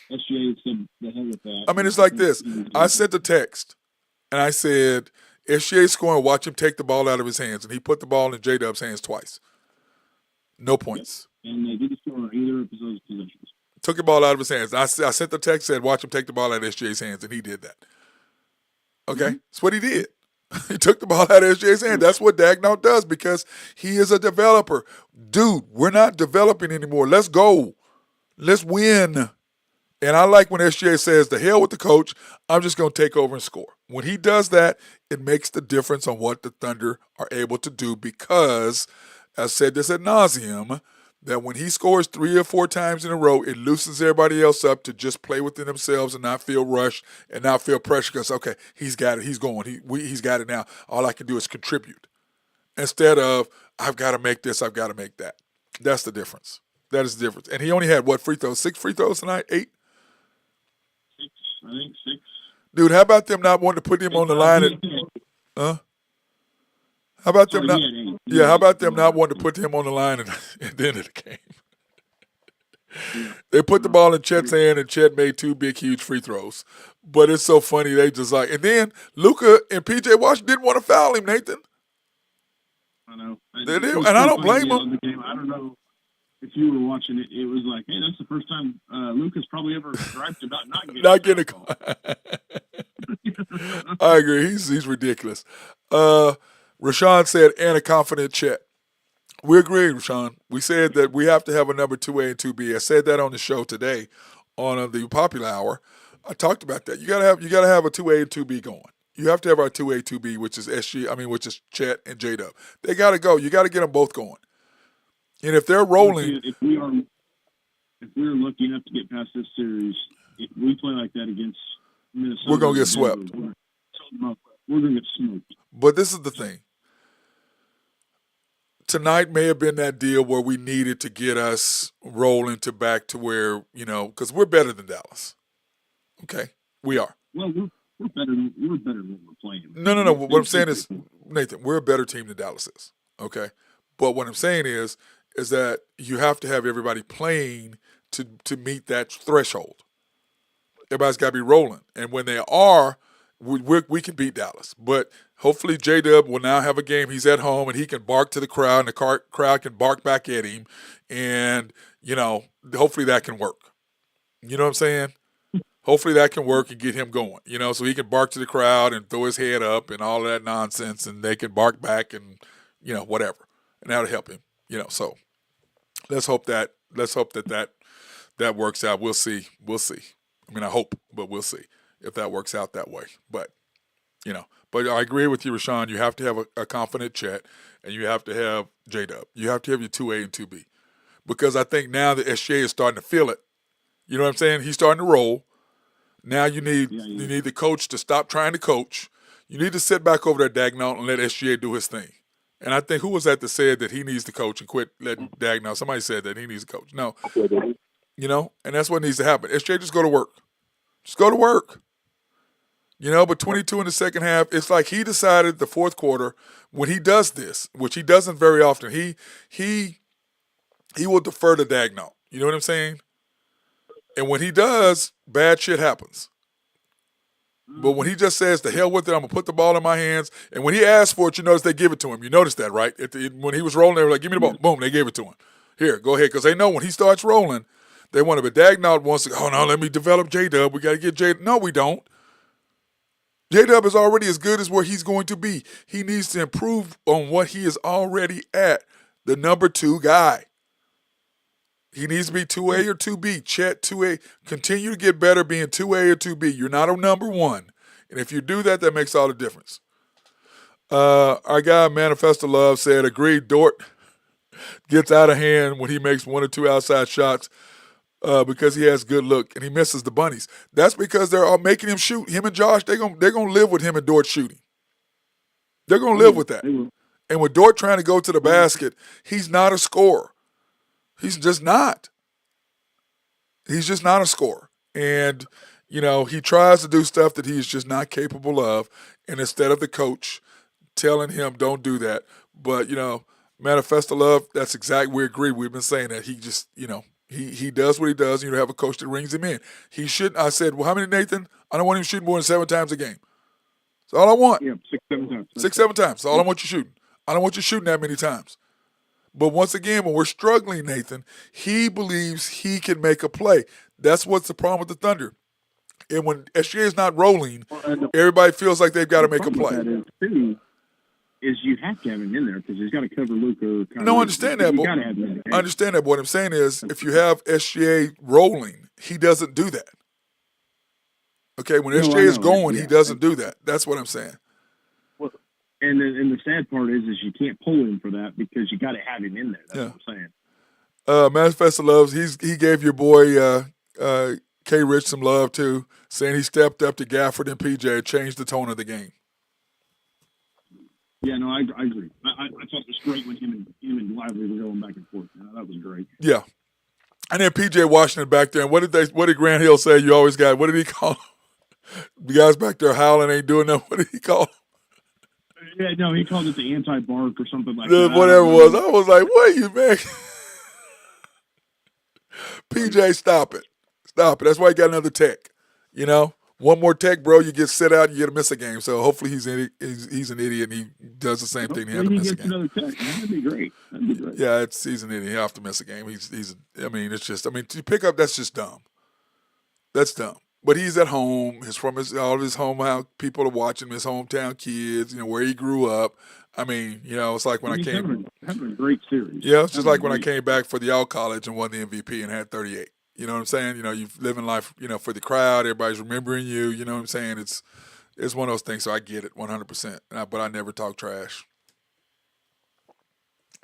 SGA said the hell with that. I mean, it's like this. I sent a text, and I said, SGA's scoring, watch him take the ball out of his hands. And he put the ball in J-Dub's hands twice. No points. Yep. And they didn't score either of those possessions. Took the ball out of his hands. I sent the text, said, watch him take the ball out of SGA's hands, and he did that. Okay? Mm-hmm. That's what he did. He took the ball out of SGA's hand. That's what Dagnall does because he is a developer. Dude, we're not developing anymore. Let's go. Let's win. And I like when SGA says, the hell with the coach, I'm just going to take over and score. When he does that, it makes the difference on what the Thunder are able to do because, I said this ad nauseum, that when he scores 3 or 4 times in a row, it loosens everybody else up to just play within themselves and not feel rushed and not feel pressure because, okay, he's got it, he's going, he's got it now. All I can do is contribute. Instead of, I've got to make this, I've got to make that. That's the difference. That is the difference. And he only had, free throws? 6 free throws tonight? 8? I think 6. Dude, how about them not wanting to put him on the line? How about them not? Yeah, how about them not wanting to put him on the line at the end of the game? Yeah. They put the ball in Chet's hand, and Chet made 2 big, huge free throws. But it's so funny. They just like, and then Luka and PJ Washington didn't want to foul him, Nathan. I know. They It did, was and I pretty don't funny blame on them. the game. I don't know if you were watching it. It was like, hey, that's the first time Luka's probably ever griped about not getting Not getting a foul call. I agree. He's ridiculous. Rashawn said, and a confident Chet. We agree, Rashawn. We said that we have to have a number 2A and 2B. I said that on the show today on the Popular Hour. I talked about that. You gotta have a 2A and 2B going. You have to have our 2A, 2B, which is which is Chet and J-Dub. They got to go. You got to get them both going. And if they're rolling, If we're lucky enough to get past this series, if we play like that against Minnesota, we're gonna get swept. We're gonna get smoked. But this is the thing. Tonight may have been that deal where we needed to get us rolling to back to where, because we're better than Dallas. Okay? We are. Well, we're better than we're playing. No. What I'm saying is, Nathan, we're a better team than Dallas is. Okay? But what I'm saying is that you have to have everybody playing to meet that threshold. Everybody's got to be rolling. And when they are, we can beat Dallas. But hopefully J-Dub will now have a game. He's at home, and he can bark to the crowd, and the crowd can bark back at him. And, hopefully that can work. You know what I'm saying? Hopefully that can work and get him going, so he can bark to the crowd and throw his head up and all of that nonsense, and they can bark back and, whatever. And that'll help him, So let's hope that works out. We'll see. I mean, I hope, but we'll see if that works out that way. But, but I agree with you, Rashawn. You have to have a confident Chet, and you have to have J-Dub. You have to have your 2A and 2B. Because I think now the SGA is starting to feel it. You know what I'm saying? He's starting to roll. Now you need the coach to stop trying to coach. You need to sit back over there, Dagnall, and let SGA do his thing. And I think, who was that said that he needs to coach and quit letting Dagnall? Somebody said that he needs to coach. No. And that's what needs to happen. SGA, just go to work. Just go to work. But 22 in the second half, it's like he decided the fourth quarter when he does this, which he doesn't very often, he will defer to Dagnall. You know what I'm saying? And when he does, bad shit happens. But when he just says, to hell with it, I'm going to put the ball in my hands. And when he asks for it, you notice they give it to him. You notice that, right? When he was rolling, they were like, give me the ball. Boom, they gave it to him. Here, go ahead. Because they know when he starts rolling, they want to. But Dagnall wants to, no, let me develop J-Dub. We got to get J-Dub. No, we don't. J-Dub is already as good as where he's going to be. He needs to improve on what he is already at, the number 2 guy. He needs to be 2A or 2B. Chet, 2A. Continue to get better being 2A or 2B. You're not a number 1. And if you do that, that makes all the difference. Our guy, Manifesto Love, said, agreed, Dort gets out of hand when he makes 1 or 2 outside shots because he has good look and he misses the bunnies. That's because they're all making him shoot. Him and Josh, they're gonna live with him and Dort shooting. They're going to live with that. And with Dort trying to go to the basket, he's not a scorer. He's just not. He's just not a scorer. And, he tries to do stuff that he's just not capable of. And instead of the coach telling him, don't do that. But, Manifesto Love, that's exactly, we agree. We've been saying that he just, he does what he does. And you have a coach that rings him in. He shouldn't. I said, well, how many, Nathan? I don't want him shooting more than 7 times a game. That's all I want. Yeah, 6, 7 times. 6, 7 times. That's all I want you shooting. I don't want you shooting that many times. But once again, when we're struggling, Nathan, he believes he can make a play. That's what's the problem with the Thunder. And when SGA is not rolling, everybody feels like they've got to make a play. Is you have to have him in there because he's got to cover Luka. No, I understand that. But I understand that. But what I'm saying is, if you have SGA rolling, he doesn't do that. Okay, when SGA is going, he doesn't do that. That's what I'm saying. And the sad part is you can't pull him for that because you got to have him in there. That's what I'm saying. Manifesto Loves, he gave your boy K. Rich some love too, saying he stepped up to Gafford and PJ, changed the tone of the game. Yeah, no, I agree. I thought it was great when him and Lively were going back and forth. That was great. Yeah, and then PJ Washington back there. And what did Grant Hill say? You always got. What did he call the guys back there howling ain't doing nothing? What did he call? Yeah, no, he called it the anti-bark or something like that. Whatever it was. I was like, what are you, man? PJ, stop it. Stop it. That's why he got another tech. You know? One more tech, bro, you get sit out, you get to miss a game. So hopefully he's an idiot and he does the same thing. He had to Hopefully miss he a gets game. another tech. That'd be great. That'd be great. Yeah, he's an idiot. He'll have to miss a game. I mean, it's just, I mean, to pick up, that's just dumb. That's dumb. But he's at home. He's from all of his home people are watching him, his hometown kids, where he grew up. I mean, it's like when I He's came. having a great series. Yeah, it's just Having like a when I great came back for the out college and won the MVP and had 38. You know what I'm saying? You living life, for the crowd. Everybody's remembering you. You know what I'm saying? It's one of those things. So I get it 100%. But I never talk trash.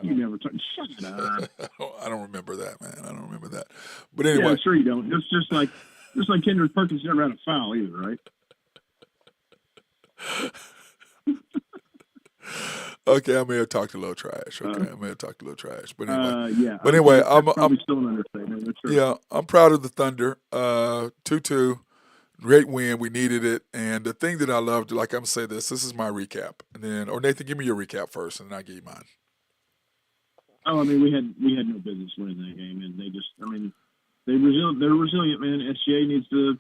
You never talk. Shut up. I don't remember that, man. I don't remember that. But anyway, Yeah, sure you don't. It's just like Kendrick Perkins never had a foul either, right? okay, I may have talked a little trash. Okay, I may have talked a little trash. But anyway, yeah. But anyway, that's probably still an understatement. That's true. Yeah, I'm proud of the Thunder. 2-2, great win. We needed it. And the thing that I loved, like I'm gonna say this is my recap, and then Nathan, give me your recap first, and then I give you mine. Oh, I mean, we had no business winning that game, and they're resilient, man. SGA needs to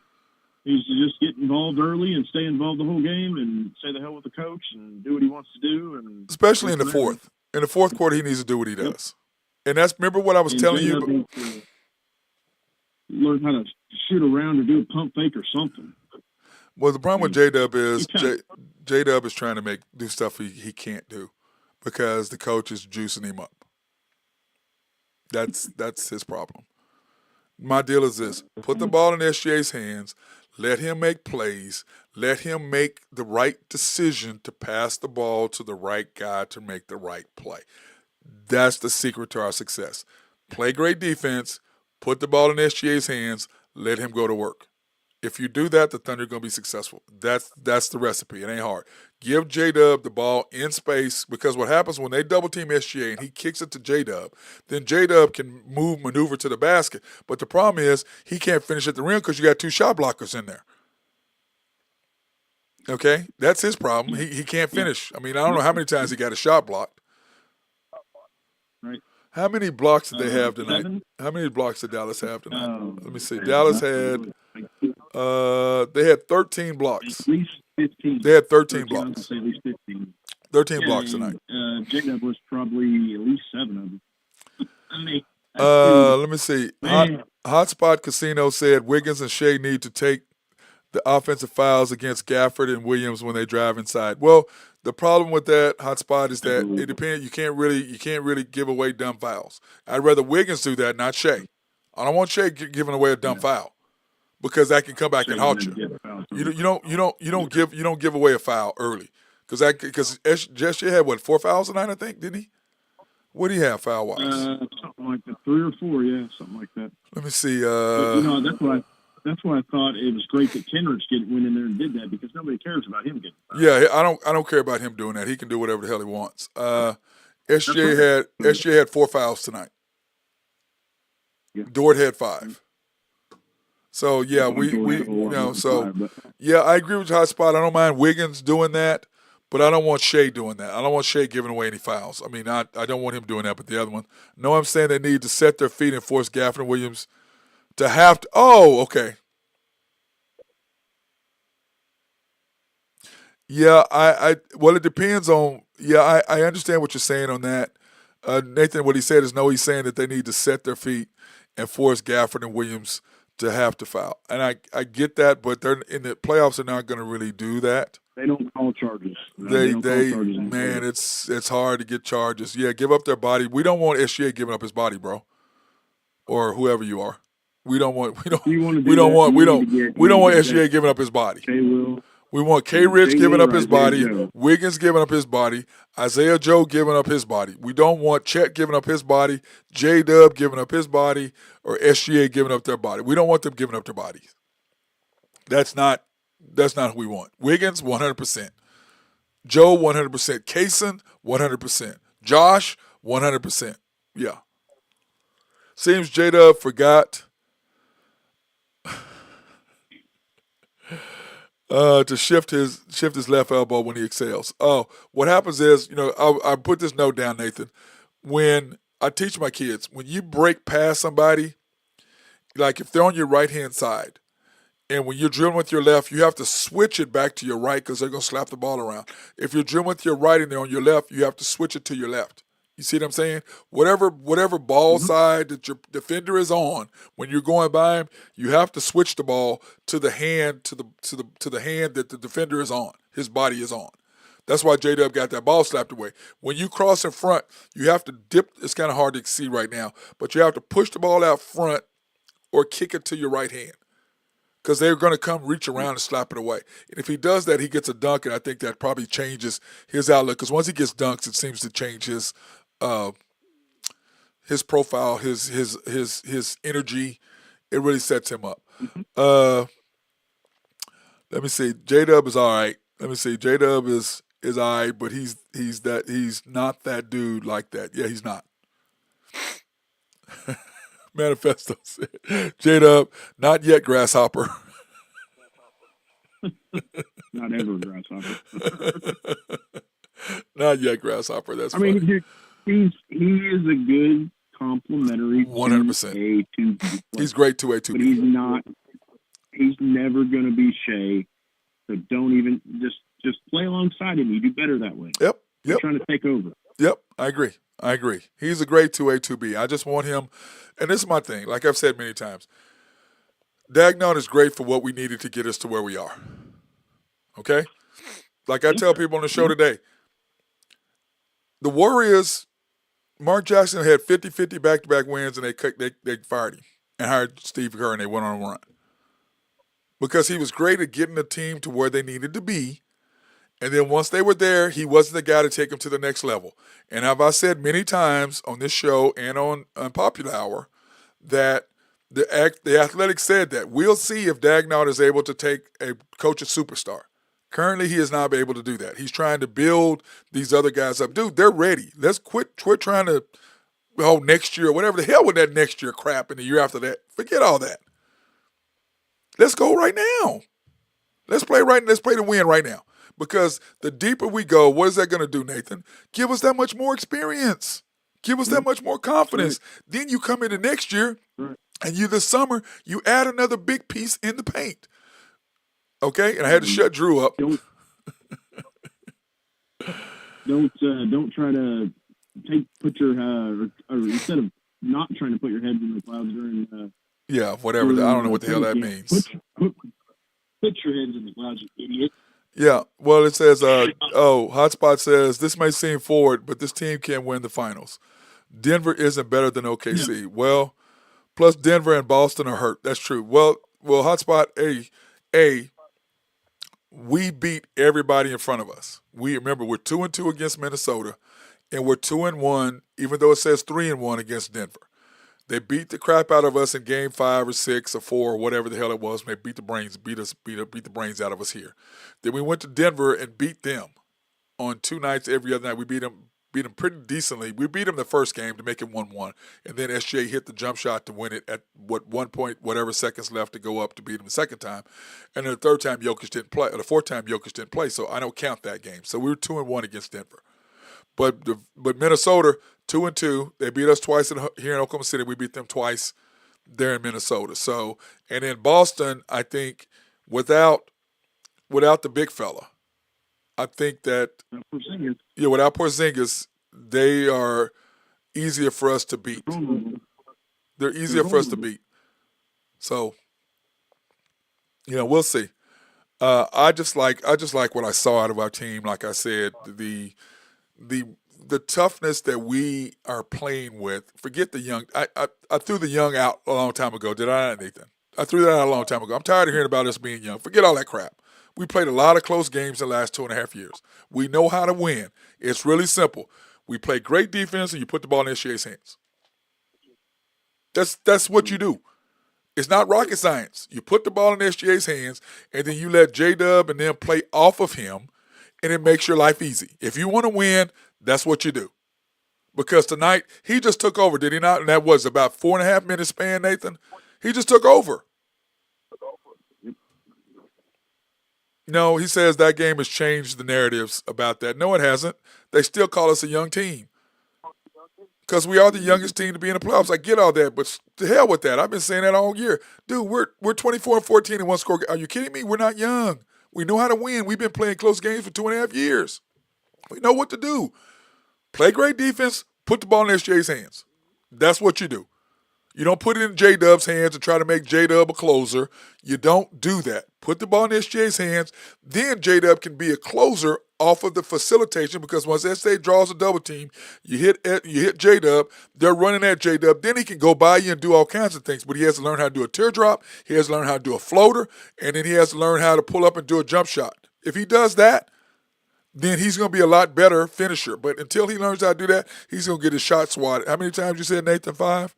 just get involved early and stay involved the whole game, and say the hell with the coach and do what he wants to do, and especially in the fourth. In the fourth quarter, he needs to do what he does. And that's remember what I was telling you. Learn how to shoot around or do a pump fake or something. Well, the problem with J-Dub is J-Dub is trying to do stuff he can't do because the coach is juicing him up. That's his problem. My deal is this: put the ball in SGA's hands, let him make plays, let him make the right decision to pass the ball to the right guy to make the right play. That's the secret to our success. Play great defense, put the ball in SGA's hands, let him go to work. If you do that, the Thunder are going to be successful. That's the recipe. It ain't hard. Give J-Dub the ball in space because what happens when they double-team SGA and he kicks it to J-Dub, then J-Dub can maneuver to the basket. But the problem is he can't finish at the rim because you got two shot blockers in there. Okay? That's his problem. He can't finish. I mean, I don't know how many times he got a shot blocked. Right. How many blocks did they have tonight? 7? How many blocks did Dallas have tonight? Let me see. Dallas had they had 13 blocks. At least 15. They had 13 blocks. At least 15. 13 blocks tonight. J-Dub was probably at least 7 of them. I mean, let me see. Hotspot Casino said Wiggins and Shea need to take the offensive fouls against Gafford and Williams when they drive inside. Well, the problem with that Hotspot is that it depends. You can't really give away dumb fouls. I'd rather Wiggins do that, not Shea. I don't want Shea giving away a dumb foul because that can come back and haunt you. You don't give away a foul early because Shea had 4 fouls tonight, I think, didn't he? What do you have foul wise? Something like that, 3 or 4, yeah, something like that. Let me see. But, that's why I thought it was great that Kendrick went in there and did that because nobody cares about him getting fouled. Yeah, I don't care about him doing that. He can do whatever the hell he wants. SGA had 4 fouls tonight. Yeah. Dort had 5. So yeah, I agree with Hotspot. I don't mind Wiggins doing that, but I don't want Shea doing that. I don't want Shea giving away any fouls. I mean, I don't want him doing that, but the other one. No, I'm saying they need to set their feet and force Gafford and Williams to have to. Oh, okay. Yeah, well, it depends on. Yeah, I understand what you're saying on that. Nathan, what he said is no. He's saying that they need to set their feet and force Gafford and Williams to have to foul, and I get that, but they're in the playoffs. They're not going to really do that. They don't call charges. It's hard to get charges. Yeah, give up their body. We don't want SGA giving up his body, bro, or whoever you are. We don't want SGA giving up his body. We want K-Rich giving up his body, Wiggins giving up his body, Isaiah Joe giving up his body. We don't want Chet giving up his body, J-Dub giving up his body, or SGA giving up their body. We don't want them giving up their bodies. That's not who we want. Wiggins, 100%. Joe, 100%. Kaysen, 100%. Josh, 100%. Yeah. Seems J-Dub forgot to shift his left elbow when he exhales. Oh, what happens is, I put this note down, Nathan. When I teach my kids, when you break past somebody, like if they're on your right hand side, and when you're dribbling with your left, you have to switch it back to your right because they're gonna slap the ball around. If you're dribbling with your right and they're on your left, you have to switch it to your left. You see what I'm saying? Whatever ball side that your defender is on, when you're going by him, you have to switch the ball to the hand to the hand that the defender is on. His body is on. That's why J-Dub got that ball slapped away. When you cross in front, you have to dip. It's kind of hard to see right now, but you have to push the ball out front or kick it to your right hand because they're going to come reach around and slap it away. And if he does that, he gets a dunk, and I think that probably changes his outlook because once he gets dunks, it seems to change his profile, his energy. It really sets him up. Let me see. J-Dub is all right. Let me see. J-Dub is all right, but he's not that dude like that. Yeah, he's not. Manifesto said, J-Dub, not yet, grasshopper. Not ever, grasshopper. Not yet, grasshopper. That's I funny. mean, he is a good complementary 100%. 2A, 2B. He's great 2A, 2B. But he's not. He's never going to be Shea. So don't even just play alongside him. You do better that way. Yep. You're trying to take over. Yep. I agree. He's a great 2A, 2B. I just want him, and this is my thing. Like I've said many times, Dagnon is great for what we needed to get us to where we are. Okay? Like I tell people on the show today, the Warriors, Mark Jackson had 50-50 back-to-back wins, and they fired him and hired Steve Kerr, and they went on a run. Because he was great at getting the team to where they needed to be. And then once they were there, he wasn't the guy to take them to the next level. And as I said many times on this show and on Popular Hour, that the Athletic said that we'll see if Dagnall is able to coach a superstar. Currently, he has not been able to do that. He's trying to build these other guys up. Dude, they're ready. Let's quit trying to, next year, whatever the hell with that next year crap and the year after that. Forget all that. Let's go right now. Let's play to win right now. Because the deeper we go, what is that going to do, Nathan? Give us that much more experience. Give us that much more confidence. Right. Then you come into next year, and this summer, you add another big piece in the paint. Okay? And I had to shut Drew up. Don't try to put your or instead of not trying to put your head in the clouds during whatever. I don't know what the hell that means. Put your heads in the clouds, you idiot. Yeah, well, it says, Hotspot says, this may seem forward, but this team can't win the finals. Denver isn't better than OKC. Yeah. Well, plus Denver and Boston are hurt. That's true. Well, Hotspot, we beat everybody in front of us. Remember, we're 2-2 against Minnesota, and we're 2-1, even though it says 3-1 against Denver. They beat the crap out of us in Game 5 or 6 or 4 or whatever the hell it was. When they beat the brains out of us here. Then we went to Denver and beat them on 2 nights every other night. We beat them pretty decently. We beat them the first game to make it 1-1, and then SGA hit the jump shot to win it at 1 point, whatever seconds left to go up to beat them the second time. And then the third time Jokic didn't play, or the fourth time Jokic didn't play, so I don't count that game. So we were 2-1 against Denver. But Minnesota, 2-2. They beat us twice here in Oklahoma City. We beat them twice there in Minnesota. So, and in Boston, I think without the big fella, I think that without Porzingis, they are easier for us to beat. They're easier for us to beat. So, we'll see. I just like what I saw out of our team. Like I said, the toughness that we are playing with. Forget the young. I threw the young out a long time ago. Did I not, Nathan? I threw that out a long time ago. I'm tired of hearing about us being young. Forget all that crap. We played a lot of close games in the last 2.5 years. We know how to win. It's really simple. We play great defense, and you put the ball in SGA's hands. That's what you do. It's not rocket science. You put the ball in SGA's hands, and then you let J-Dub and them play off of him, and it makes your life easy. If you want to win, that's what you do. Because tonight, he just took over, did he not? And that was about 4.5 minutes span, Nathan. He just took over. No, he says that game has changed the narratives about that. No, it hasn't. They still call us a young team. because we are the youngest team to be in the playoffs. I get all that, but to hell with that. I've been saying that all year. Dude, we're 24-14 in one score. Are you kidding me? We're not young. We know how to win. We've been playing close games for 2.5 years. We know what to do. Play great defense, put the ball in SJ's hands. That's what you do. You don't put it in J-Dub's hands and try to make J-Dub a closer. You don't do that. Put the ball in SJ's hands. Then J-Dub can be a closer off of the facilitation, because once SJ draws a double team, you hit J-Dub, they're running at J-Dub, then he can go by you and do all kinds of things. But he has to learn how to do a teardrop, he has to learn how to do a floater, and then he has to learn how to pull up and do a jump shot. If he does that, then he's going to be a lot better finisher. But until he learns how to do that, he's going to get his shot swatted. How many times you said, Nathan? 5?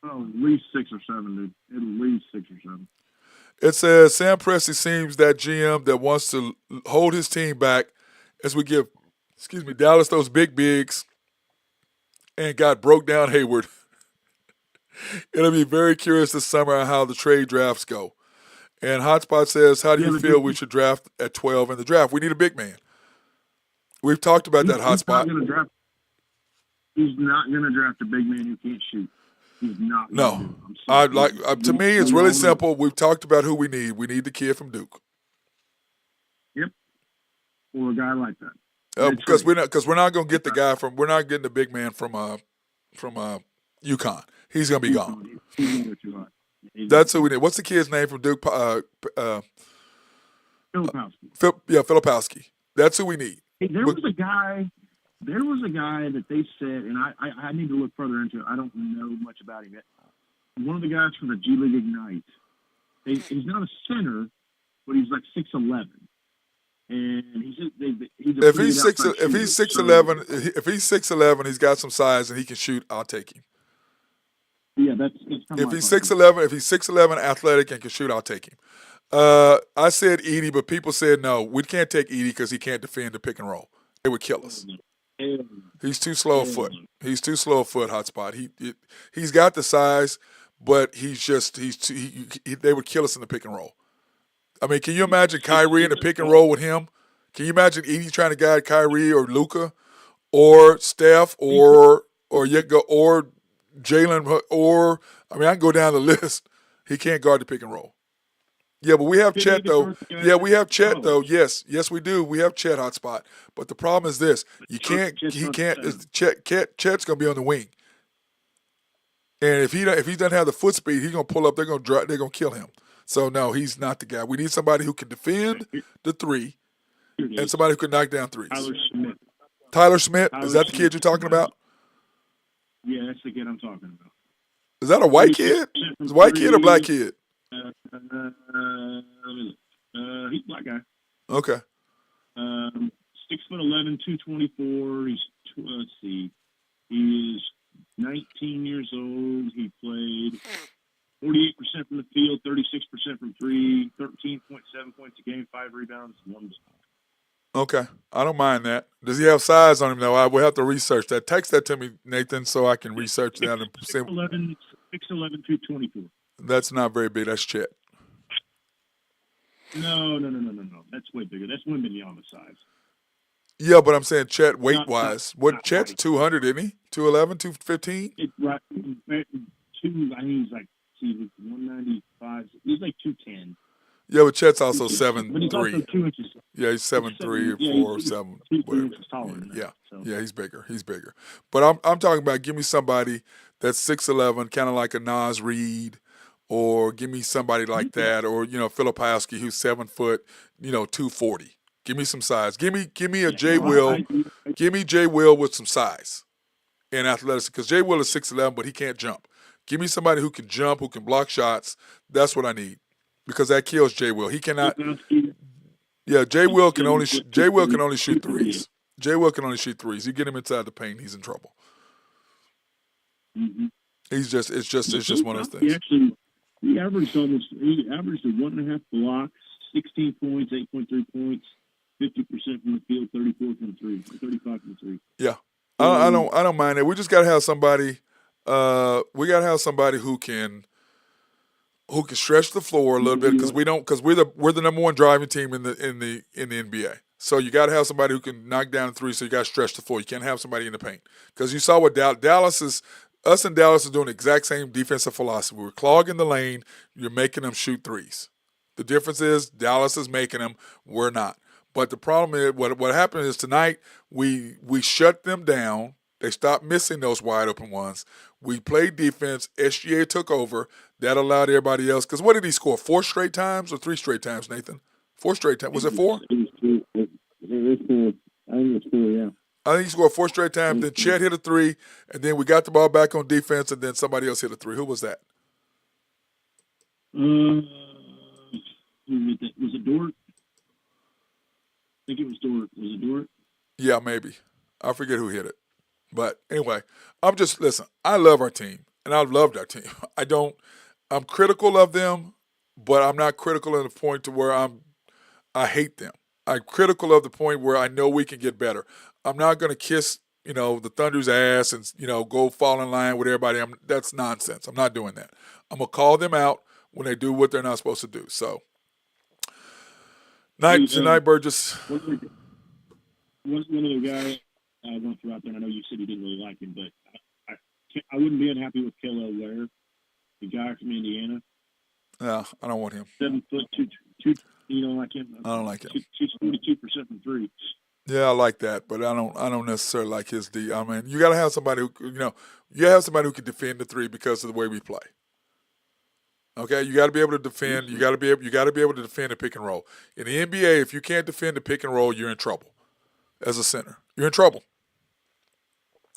Oh, at least 6 or 7, dude. At least 6 or 7. It says Sam Presti seems that GM that wants to hold his team back as we give, Dallas those big bigs and got broke down Hayward. It'll be very curious this summer how the trade drafts go. And Hotspot says, how do you feel we should draft at 12 in the draft? We need a big man. We've talked about that, Hotspot. He's not going to draft a big man who can't shoot. He's not. No, to me, it's really simple. We've talked about who we need. We need the kid from Duke. Yep, or a guy like that. Because we're not going to get the guy from. We're not getting the big man from UConn. He's going to be gone. That's who we need. What's the kid's name from Duke? Filipowski. Filipowski. That's who we need. Hey, there was a guy that they said, and I need to look further into it. I don't know much about him yet. One of the guys from the G League Ignite. He's not a center, but he's like 6'11", and if he's 6'11", he's got some size and he can shoot. I'll take him. Yeah, that's if he's 6'11", athletic and can shoot, I'll take him. I said Edey, but people said no. We can't take Edey because he can't defend the pick and roll. It would kill us. He's too slow of foot. He's too slow of foot, Hotspot. He's got the size, but they would kill us in the pick and roll. I mean, can you imagine Kyrie in the pick and roll with him? Can you imagine Edey trying to guide Kyrie or Luka or Steph or Jalen or I can go down the list. He can't guard the pick and roll. Yeah, but we have Chet though. Yeah, we have Chet though. Yes, we do. We have Chet, Hotspot. But the problem is this: he can't. Chet's gonna be on the wing, and if he doesn't have the foot speed, he's gonna pull up. They're gonna kill him. So no, he's not the guy. We need somebody who can defend the three, and somebody who can knock down threes. Tyler Smith. Is that the kid you're talking about? Yeah, that's the kid I'm talking about. Is that a white kid? Is a white kid or black kid? He's a black guy. Okay. 6'11", 224. Let's see. He is 19 years old. He played 48% from the field, 36% from three, 13.7 points a game, 5 rebounds, 1 block. Okay. I don't mind that. Does he have size on him, though? I will have to research that. Text that to me, Nathan, so I can research that. 6'11", 224. That's not very big. That's Chet. No. That's way bigger. That's Wembanyama size. Yeah, but I'm saying Chet weight-wise. Chet's 200, isn't he? 211, 215? Right. I think he's like 195. He's like 210. Yeah, but Chet's also 7'3". But he's also 2 inches. Yeah, he's 7'3" or 4 or 7. Whatever. Taller than that, so. Yeah, he's bigger. But I'm talking about give me somebody that's 6'11", kind of like a Nas Reed, or give me somebody like that, or Filipowski who's 7 foot, 240. Give me some size. Give me a Jay Will. Give me Jay Will with some size and athleticism, because Jay Will is 6'11", but he can't jump. Give me somebody who can jump, who can block shots. That's what I need, because that kills Jay Will. He cannot. Yeah, Jay Will can only shoot threes. Jay Will can only shoot threes. You get him inside the paint, he's in trouble. Mm-hmm. It's just one of those things. He averaged 1.5 blocks, 16 points, 8.3 points, 50% from the field, 34 from 3, 35 from 3. Yeah, I don't mind it. We just gotta have somebody. We gotta have somebody who can stretch the floor a little bit, because we're the number one driving team in the NBA. So you got to have somebody who can knock down three. So you got to stretch the floor. You can't have somebody in the paint because you saw what Dallas is. Us and Dallas are doing the exact same defensive philosophy. We're clogging the lane. You're making them shoot threes. The difference is Dallas is making them. We're not. But the problem is what happened is tonight we shut them down. They stopped missing those wide open ones. We played defense. SGA took over. That allowed everybody else. Because what did he score? 4 straight times or 3 straight times, Nathan? 4 straight times. Was it 4? It was 4. I think it was 4, yeah. I think he scored 4 straight times. Then Chet hit a 3, and then we got the ball back on defense, and then somebody else hit a 3. Who was that? Who hit that? Was it Dort? I think it was Dort. Was it Dort? Yeah, maybe. I forget who hit it. But anyway, listen, I love our team, and I've loved our team. I'm critical of them, but I'm not critical to the point to where I hate them. I'm critical of the point where I know we can get better. I'm not going to kiss, the Thunder's ass and, go fall in line with everybody. That's nonsense. I'm not doing that. I'm going to call them out when they do what they're not supposed to do. So, tonight, Burgess. One of the guys I went through out there, and I know you said you didn't really like him, but I wouldn't be unhappy with Kello Ware, the guy from Indiana. Yeah, I don't want him. 7 foot, 2. You don't like him? I don't like him. He's 42% from 3. Yeah, I like that, but I don't necessarily like his D. I mean, you got to have somebody who can defend the 3 because of the way we play. Okay, you got to be able to defend. You got to be able to defend the pick and roll. In the NBA, if you can't defend the pick and roll, you're in trouble. As a center, you're in trouble.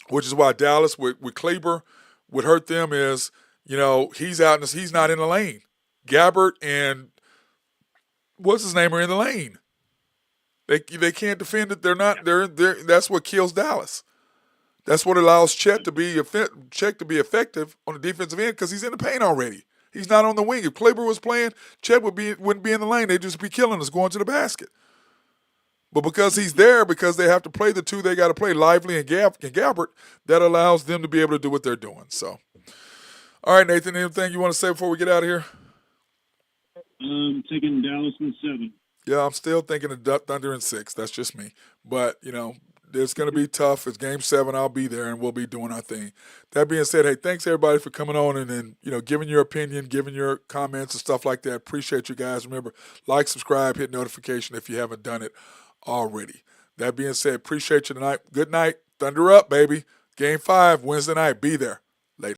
Which is why Dallas with Kleber would hurt them is he's not in the lane. Gabbert and what's his name are in the lane. They can't defend it. They're not. They're. That's what kills Dallas. That's what allows Chet to be effective on the defensive end because he's in the paint already. He's not on the wing. If Kleber was playing, Chet wouldn't be in the lane. They'd just be killing us going to the basket. But because he's there, because they have to play the 2 they got to play, Lively and Gabbert, that allows them to be able to do what they're doing. So, all right, Nathan, anything you want to say before we get out of here? Taking Dallas in 7. Yeah, I'm still thinking of Thunder in 6. That's just me. But, it's going to be tough. It's Game 7. I'll be there, and we'll be doing our thing. That being said, hey, thanks, everybody, for coming on and giving your opinion, giving your comments and stuff like that. Appreciate you guys. Remember, like, subscribe, hit notification if you haven't done it already. That being said, appreciate you tonight. Good night. Thunder up, baby. Game 5, Wednesday night. Be there.